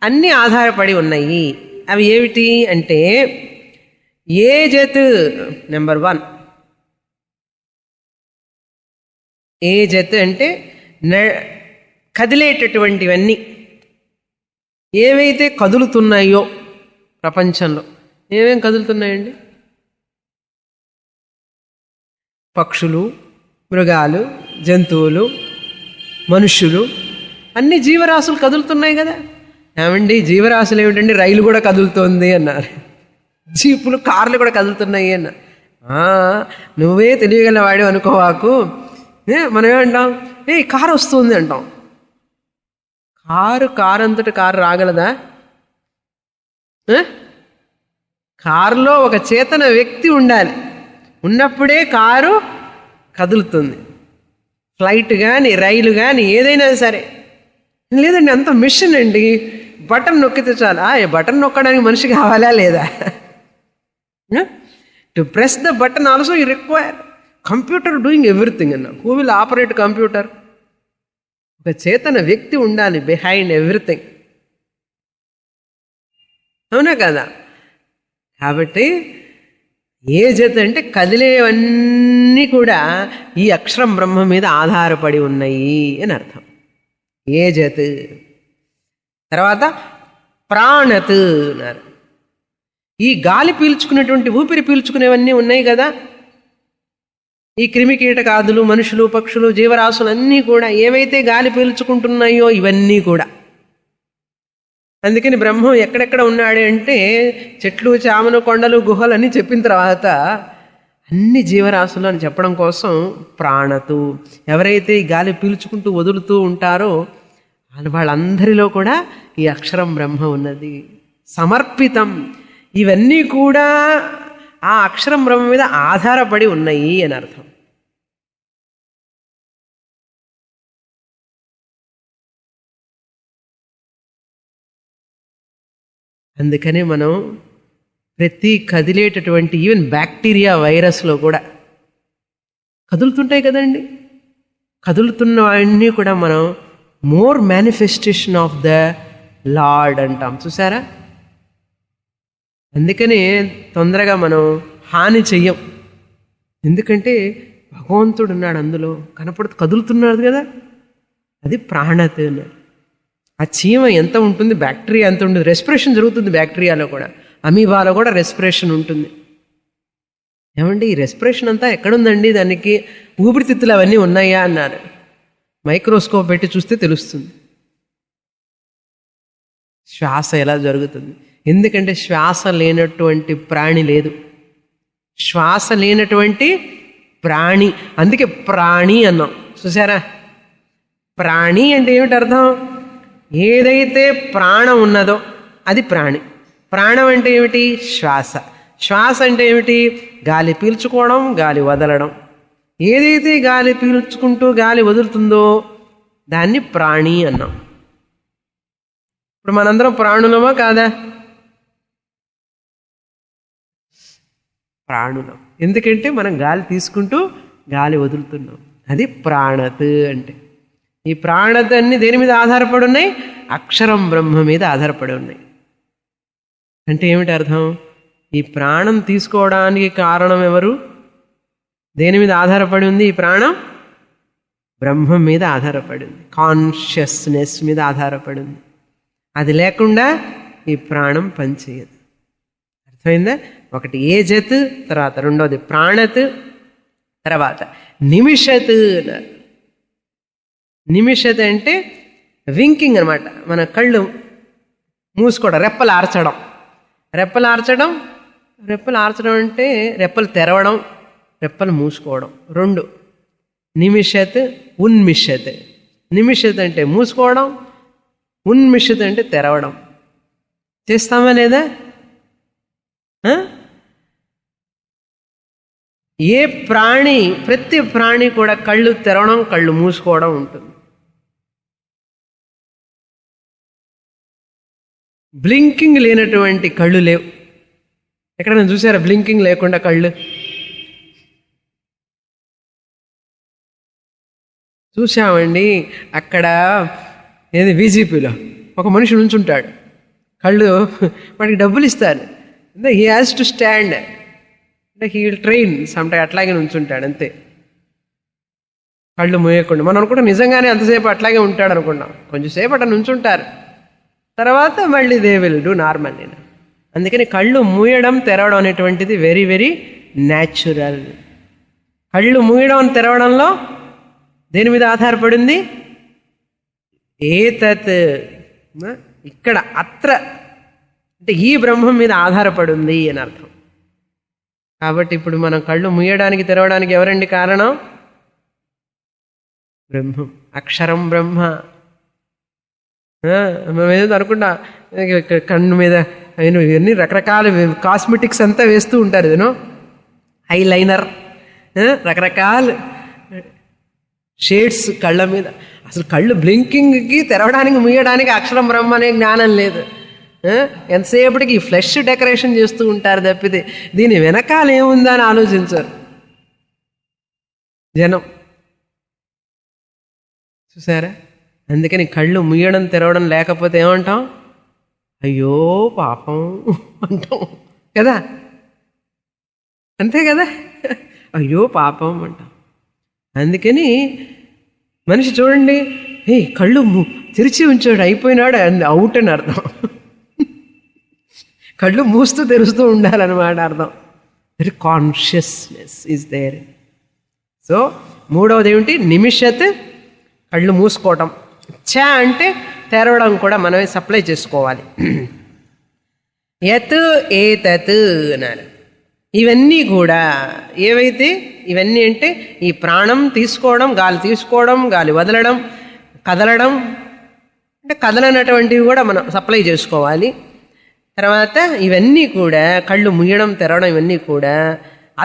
అన్నీ ఆధారపడి ఉన్నాయి. అవి ఏమిటి అంటే ఏ జత్ నెంబర్ 1. ఏ జత్ అంటే కదిలేటటువంటివన్నీ ఏవైతే కదులుతున్నాయో ప్రపంచంలో. ఏమేం కదులుతున్నాయండి? పక్షులు, మృగాలు, జంతువులు, మనుష్యులు, అన్ని జీవరాశులు కదులుతున్నాయి కదా. ఏమండి జీవరాశులు ఏమిటండి? రైలు కూడా కదులుతోంది అన్నారు, జీపులు కార్లు కూడా కదులుతున్నాయి అన్నారు. నువ్వే తెలియగలవాడు అనుకోవాకు. మనం ఏమంటాం? కారు వస్తుంది అంటాం. కారు అంతటి కారు రాగలదా? కారులో ఒక చేతన వ్యక్తి ఉండాలి, ఉన్నప్పుడే కారు కదులుతుంది. ఫ్లైట్ కానీ రైలు కానీ ఏదైనా సరే. లేదండి అంత మిషన్ అండి, బటన్ నొక్కితే చాలు. బటన్ నొక్కడానికి మనిషి కావాలా లేదా? To press the button also you require computer doing everything అన్న. Who will operate computer? ఒక చేతన వ్యక్తి ఉండాలి బిహైండ్ ఎవ్రీథింగ్. అవునా కదా? కాబట్టి ఏ జత అంటే కదిలేవన్నీ కూడా ఈ అక్షరం బ్రహ్మ మీద ఆధారపడి ఉన్నాయి అని అర్థం. ఏ జత్. తర్వాత ప్రాణత్ అన్నారు. ఈ గాలి పీల్చుకునేటువంటి ఊపిరి పీల్చుకునేవన్నీ ఉన్నాయి కదా, ఈ క్రిమి కీటకాదులు, మనుషులు, పక్షులు, జీవరాశులు అన్నీ కూడా ఏవైతే గాలి పీల్చుకుంటున్నాయో ఇవన్నీ కూడా. అందుకని బ్రహ్మం ఎక్కడెక్కడ ఉన్నాడు అంటే చెట్లు, చామలు, కొండలు, గుహలు అన్నీ చెప్పిన తర్వాత అన్ని జీవరాశులు అని చెప్పడం కోసం ప్రాణతు. ఎవరైతే ఈ గాలి పీల్చుకుంటూ వదులుతూ ఉంటారో వాళ్ళందరిలో కూడా ఈ అక్షరం బ్రహ్మ ఉన్నది. సమర్పితం. ఇవన్నీ కూడా ఆ అక్షరం బ్రహ్మ మీద ఆధారపడి ఉన్నాయి అని అర్థం. అందుకనే మనం ప్రతి కదిలేటటువంటి ఈవెన్ బ్యాక్టీరియా, వైరస్లో కూడా కదులుతుంటాయి కదండి. కదులుతున్నవన్నీ కూడా మనం more manifestation of the lord అంటాం, చూసారా? అందుకనే తొందరగా మనం హాని చెయ్యం. ఎందుకంటే భగవంతుడు ఉన్నాడు అందులో, కదులుతున్నాడు కదా. అది ప్రాణత. ఆ చీమ ఎంత ఉంటుంది, బ్యాక్టీరియా ఎంత ఉంటుంది, రెస్పిరేషన్ జరుగుతుంది బ్యాక్టీరియాలో కూడా, అమీబాలో కూడా రెస్పిరేషన్ ఉంటుంది. ఏమండి ఈ రెస్పిరేషన్ అంతా ఎక్కడుందండి? దానికి ఊపిరితిత్తులు అవన్నీ ఉన్నాయా అన్నారు. మైక్రోస్కోప్ పెట్టి చూస్తే తెలుస్తుంది శ్వాస ఎలా జరుగుతుంది. ఎందుకంటే శ్వాస లేనటువంటి ప్రాణి లేదు. శ్వాస లేనటువంటి ప్రాణి, అందుకే ప్రాణి అన్నాం, చూసారా? ప్రాణి అంటే ఏమిటి అర్థం? ఏదైతే ప్రాణం ఉన్నదో అది ప్రాణి. ప్రాణం అంటే ఏమిటి? శ్వాస. శ్వాస అంటే ఏమిటి? గాలి పీల్చుకోవడం, గాలి వదలడం. ఏదైతే గాలి పీల్చుకుంటూ గాలి వదులుతుందో దాన్ని ప్రాణి అన్నాం. ఇప్పుడు మనందరం ప్రాణులమా కాదా? ప్రాణులం. ఎందుకంటే మనం గాలి తీసుకుంటూ గాలి వదులుతున్నాం. అది ప్రాణత్ అంటే. ఈ ప్రాణత అన్ని దేని మీద ఆధారపడి ఉన్నాయి? అక్షరం బ్రహ్మ మీద ఆధారపడి ఉన్నాయి. అంటే ఏమిటి అర్థం? ఈ ప్రాణం తీసుకోవడానికి కారణం ఎవరు? దేని మీద ఆధారపడి ఉంది ఈ ప్రాణం? బ్రహ్మం మీద ఆధారపడి ఉంది, కాన్షియస్నెస్ మీద ఆధారపడి ఉంది. అది లేకుండా ఈ ప్రాణం పనిచేయదు. అర్థమైందా? ఒకటి ఏ జత్, తర్వాత రెండోది ప్రాణత్, తర్వాత నిమిషత్. నిమిషత్ అంటే వింకింగ్ అనమాట. మన కళ్ళు మూసుకోవడం, రెప్పలు ఆర్చడం. రెప్పలు ఆర్చడం అంటే రెప్పలు తెరవడం, రెప్పలు మూసుకోవడం, రెండు. నిమిషత్, ఉన్మిషత్. నిమిషత్ అంటే మూసుకోవడం, ఉన్మిషత్ అంటే తెరవడం. చేస్తామా లేదా? ఏ ప్రాణి, ప్రతి ప్రాణి కూడా కళ్ళు తెరవడం, కళ్ళు మూసుకోవడం ఉంటుంది. బ్లింకింగ్ లేనటువంటి కళ్ళు లేవు. ఎక్కడైనా చూసారా బ్లింకింగ్ లేకుండా కళ్ళు? చూసామండి అక్కడ ఏది బీజేపీలో ఒక మనిషి నుంచుంటాడు, కళ్ళు వాడికి డబ్బులు ఇస్తారు, అంటే హీ హ్యాస్ టు స్టాండ్, అంటే హీ విల్ ట్రైన్ సమ్టైమ్ అట్లాగే నుంచుంటాడు అంతే, కళ్ళు మూయకుండా. మనం అనుకుంటాం నిజంగానే అంతసేపు అట్లాగే ఉంటాడు అనుకున్నాం, కొంచెంసేపు అట్లా నుంచుంటారు, తర్వాత మళ్ళీ దే విల్ డూ నార్మల్. నేను అందుకని కళ్ళు మూయడం తెరవడం అనేటువంటిది వెరీ వెరీ న్యాచురల్. కళ్ళు మూయడం తెరవడంలో దేని మీద ఆధారపడింది? ఏతత్, ఇక్కడ అత్ర అంటే ఈ బ్రహ్మం మీద ఆధారపడింది అని అర్థం. కాబట్టి ఇప్పుడు మనం కళ్ళు మూయడానికి తెరవడానికి ఎవరండి కారణం? బ్రహ్మం, అక్షరం బ్రహ్మ. మనం ఏదో అనుకుంటా కన్ను మీద ఇవన్నీ రకరకాల కాస్మెటిక్స్ అంతా వేస్తూ ఉంటారు, ఏదో ఐలైనర్, రకరకాల షేడ్స్ కళ్ళ మీద. అసలు కళ్ళు బ్లింకింగ్కి తెరవడానికి ముయ్యడానికి అక్షరం బ్రహ్మ అనే జ్ఞానం లేదు. ఎంతసేపటికి ఈ ఫ్లెష్ డెకరేషన్ చేస్తూ ఉంటారు తప్పితే దీని వెనకాల ఏముందా అని ఆలోచించారు జనం. చూసారా? అందుకని కళ్ళు ముయ్యడం తెరవడం లేకపోతే ఏమంటాం? అయ్యో పాపం అంటాం కదా, అంతే కదా, అయ్యో పాపం అంటాం. అందుకని మనిషి చూడండి, కళ్ళు తెరిచి ఉంచాడు అయిపోయినాడు అవుట్ అని అర్థం. కళ్ళు మూస్తూ తెరుస్తూ ఉండాలన్నమాట అర్థం. Very consciousness is there. So మూడవది ఏమిటి? నిమిషత్, కళ్ళు మూసుకోవటం. చ అంటే తెరవడం కూడా మనమే సప్లై చేసుకోవాలి. యత్ ఏతత్ అన్నారు. ఇవన్నీ కూడా ఏవైతే ఇవన్నీ అంటే ఈ ప్రాణం తీసుకోవడం, గాలి తీసుకోవడం, గాలి వదలడం, కదలడం, అంటే కదలనటువంటివి కూడా మనం సప్లై చేసుకోవాలి. తర్వాత ఇవన్నీ కూడా కళ్ళు ముయ్యడం తెరవడం ఇవన్నీ కూడా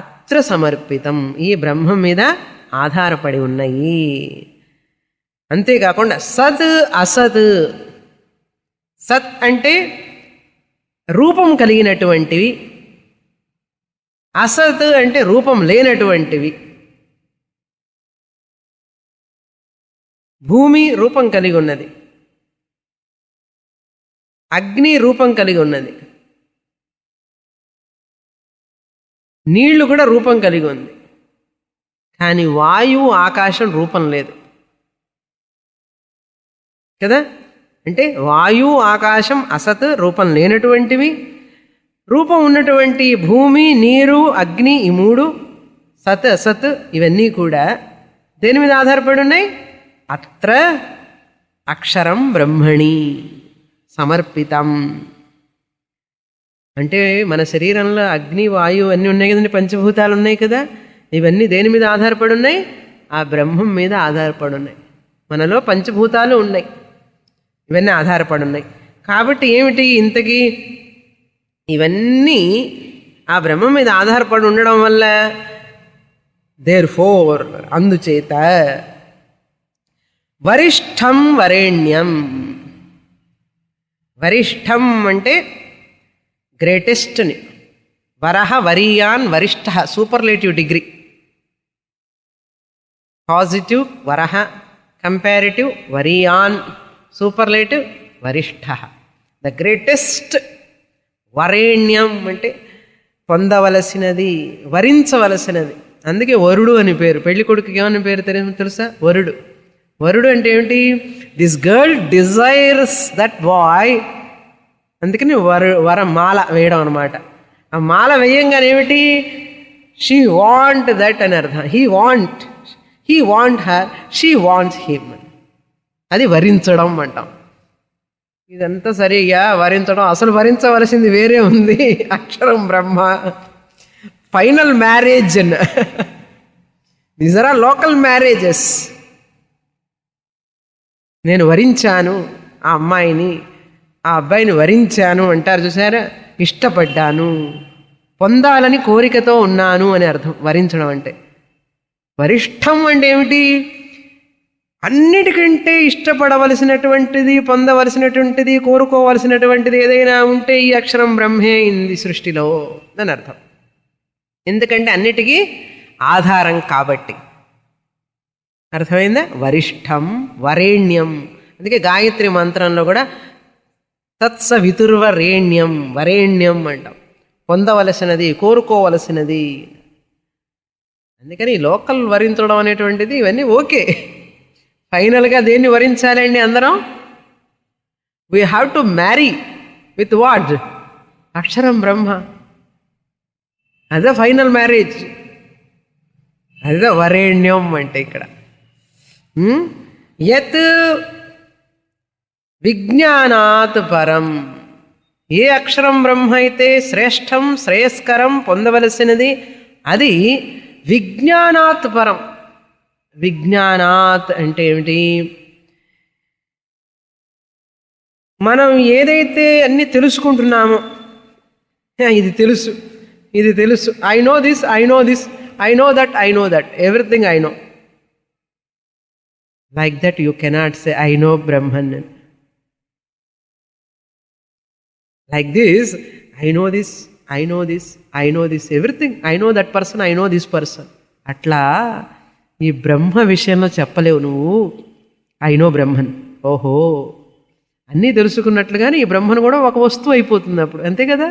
అత్ర సమర్పితం, ఈ బ్రహ్మం మీద ఆధారపడి ఉన్నాయి. అంతేకాకుండా సత్ అసత్. సత్ అంటే రూపం కలిగినటువంటివి, అసత్ అంటే రూపం లేనటువంటివి. భూమి రూపం కలిగి ఉన్నది, అగ్ని రూపం కలిగి ఉన్నది, నీళ్లు కూడా రూపం కలిగి ఉంది. కానీ వాయువు ఆకాశం రూపం లేదు కదా. అంటే వాయువు ఆకాశం అసత్, రూపం లేనటువంటివి. రూపం ఉన్నటువంటి భూమి, నీరు, అగ్ని, ఈ మూడు సత్ అసత్ ఇవన్నీ కూడా దేని మీద ఆధారపడి ఉన్నాయి? అత్ర అక్షరం బ్రహ్మణి సమర్పితం. అంటే మన శరీరంలో అగ్ని, వాయువు అన్నీ ఉన్నాయి కదండి, పంచభూతాలు ఉన్నాయి కదా. ఇవన్నీ దేని మీద ఆధారపడి ఉన్నాయి? ఆ బ్రహ్మం మీద ఆధారపడి ఉన్నాయి. మనలో పంచభూతాలు ఉన్నాయి, ఇవన్నీ ఆధారపడి ఉన్నాయి. కాబట్టి ఏమిటి ఇంతకీ? ఇవన్నీ ఆ బ్రహ్మం మీద ఆధారపడి ఉండడం వల్ల దేర్ ఫోర్, అందుచేత వరిష్టం వరేణ్యం. వరిష్టం అంటే గ్రేటెస్ట్ అని. వరహ వరీయాన్ వరిష్ఠ, సూపర్లేటివ్ డిగ్రీ. పాజిటివ్ వరహ, కంపారిటివ్ వరీయాన్, సూపర్లేటివ్ వరిష్ఠ, ద గ్రేటెస్ట్. వరేణ్యం అంటే పొందవలసినది, వరించవలసినది. అందుకే వరుడు అని పేరు. పెళ్లి కొడుకుకి ఏమని పేరు తెలుసా? వరుడు. వరుడు అంటే ఏమిటి? This girl desires that boy. అందుకని వరమాల వేయడం అనమాట. ఆ మాల వేయంగానే ఏమిటి? షీ వాంట్ దట్ అని అర్థం. He want her, she wants him. అది వరించడం అంటాం. ఇదంతా సరిగా వరించడం. అసలు వరించవలసింది వేరే ఉంది, అక్షరం Brahma. Final marriage. These are local marriages. నేను వరించాను ఆ అమ్మాయిని, ఆ అబ్బాయిని వరించాను అంటారు చూసారా. ఇష్టపడ్డాను, పొందాలని కోరికతో ఉన్నాను అని అర్థం వరించడం అంటే. వరిష్టం అంటే ఏమిటి? అన్నిటికంటే ఇష్టపడవలసినటువంటిది, పొందవలసినటువంటిది, కోరుకోవలసినటువంటిది ఏదైనా ఉంటే ఈ అక్షరం బ్రహ్మే ఇంది సృష్టిలో అని అర్థం. ఎందుకంటే అన్నిటికీ ఆధారం కాబట్టి. అర్థమైందా? వరిష్టం వరేణ్యం. అందుకే గాయత్రి మంత్రంలో కూడా తత్సవితుర్వరేణ్యం, వరేణ్యం అంటాం. పొందవలసినది, కోరుకోవలసినది. అందుకని లోకల్ వరించడం అనేటువంటిది ఇవన్నీ ఓకే. ఫైనల్గా దేన్ని వరించాలండి అందరం? We have to marry with what? అక్షరం బ్రహ్మ. అదే ఫైనల్ మ్యారేజ్, అదే వరేణ్యం అంటే ఇక్కడ. యత్ విజ్ఞానాత్ పరం, ఏ అక్షరం బ్రహ్మ అయితే శ్రేష్టం, శ్రేయస్కరం, పొందవలసినది, అది విజ్ఞానాత్ పరం. విజ్ఞానాత్ అంటే ఏమిటి? మనం ఏదైతే అన్ని తెలుసుకుంటున్నామో, ఇది తెలుసు, ఇది తెలుసు, I know this, I know this, I know that, I know that, everything I know. Like that you cannot say I know Brahman. Like this, I know this, I know this, I know this, everything. I know that person, I know this person. అట్లా ఈ బ్రహ్మ విషయంలో చెప్పలేవు నువ్వు I know Brahman. ఓహో, అన్నీ తెలుసుకున్నట్లుగానే ఈ బ్రహ్మను కూడా ఒక వస్తువు అయిపోతుంది అప్పుడు, అంతే కదా.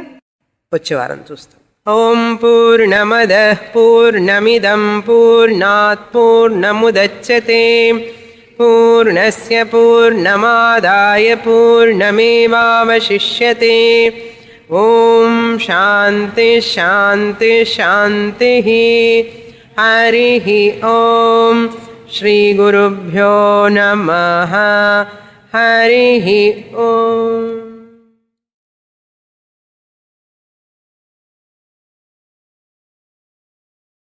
వచ్చే వారం చూస్తాం. ఓం పూర్ణమద పూర్ణమిదం పూర్ణాత్ పూర్ణముదచ్యతే పూర్ణస్య పూర్ణమాదాయ పూర్ణమేవావశిష్యతే. ఓం శాంతి శాంతి శాంతి. హరి ఓం. శ్రీ గురుభ్యో నమః. హరి ఓం.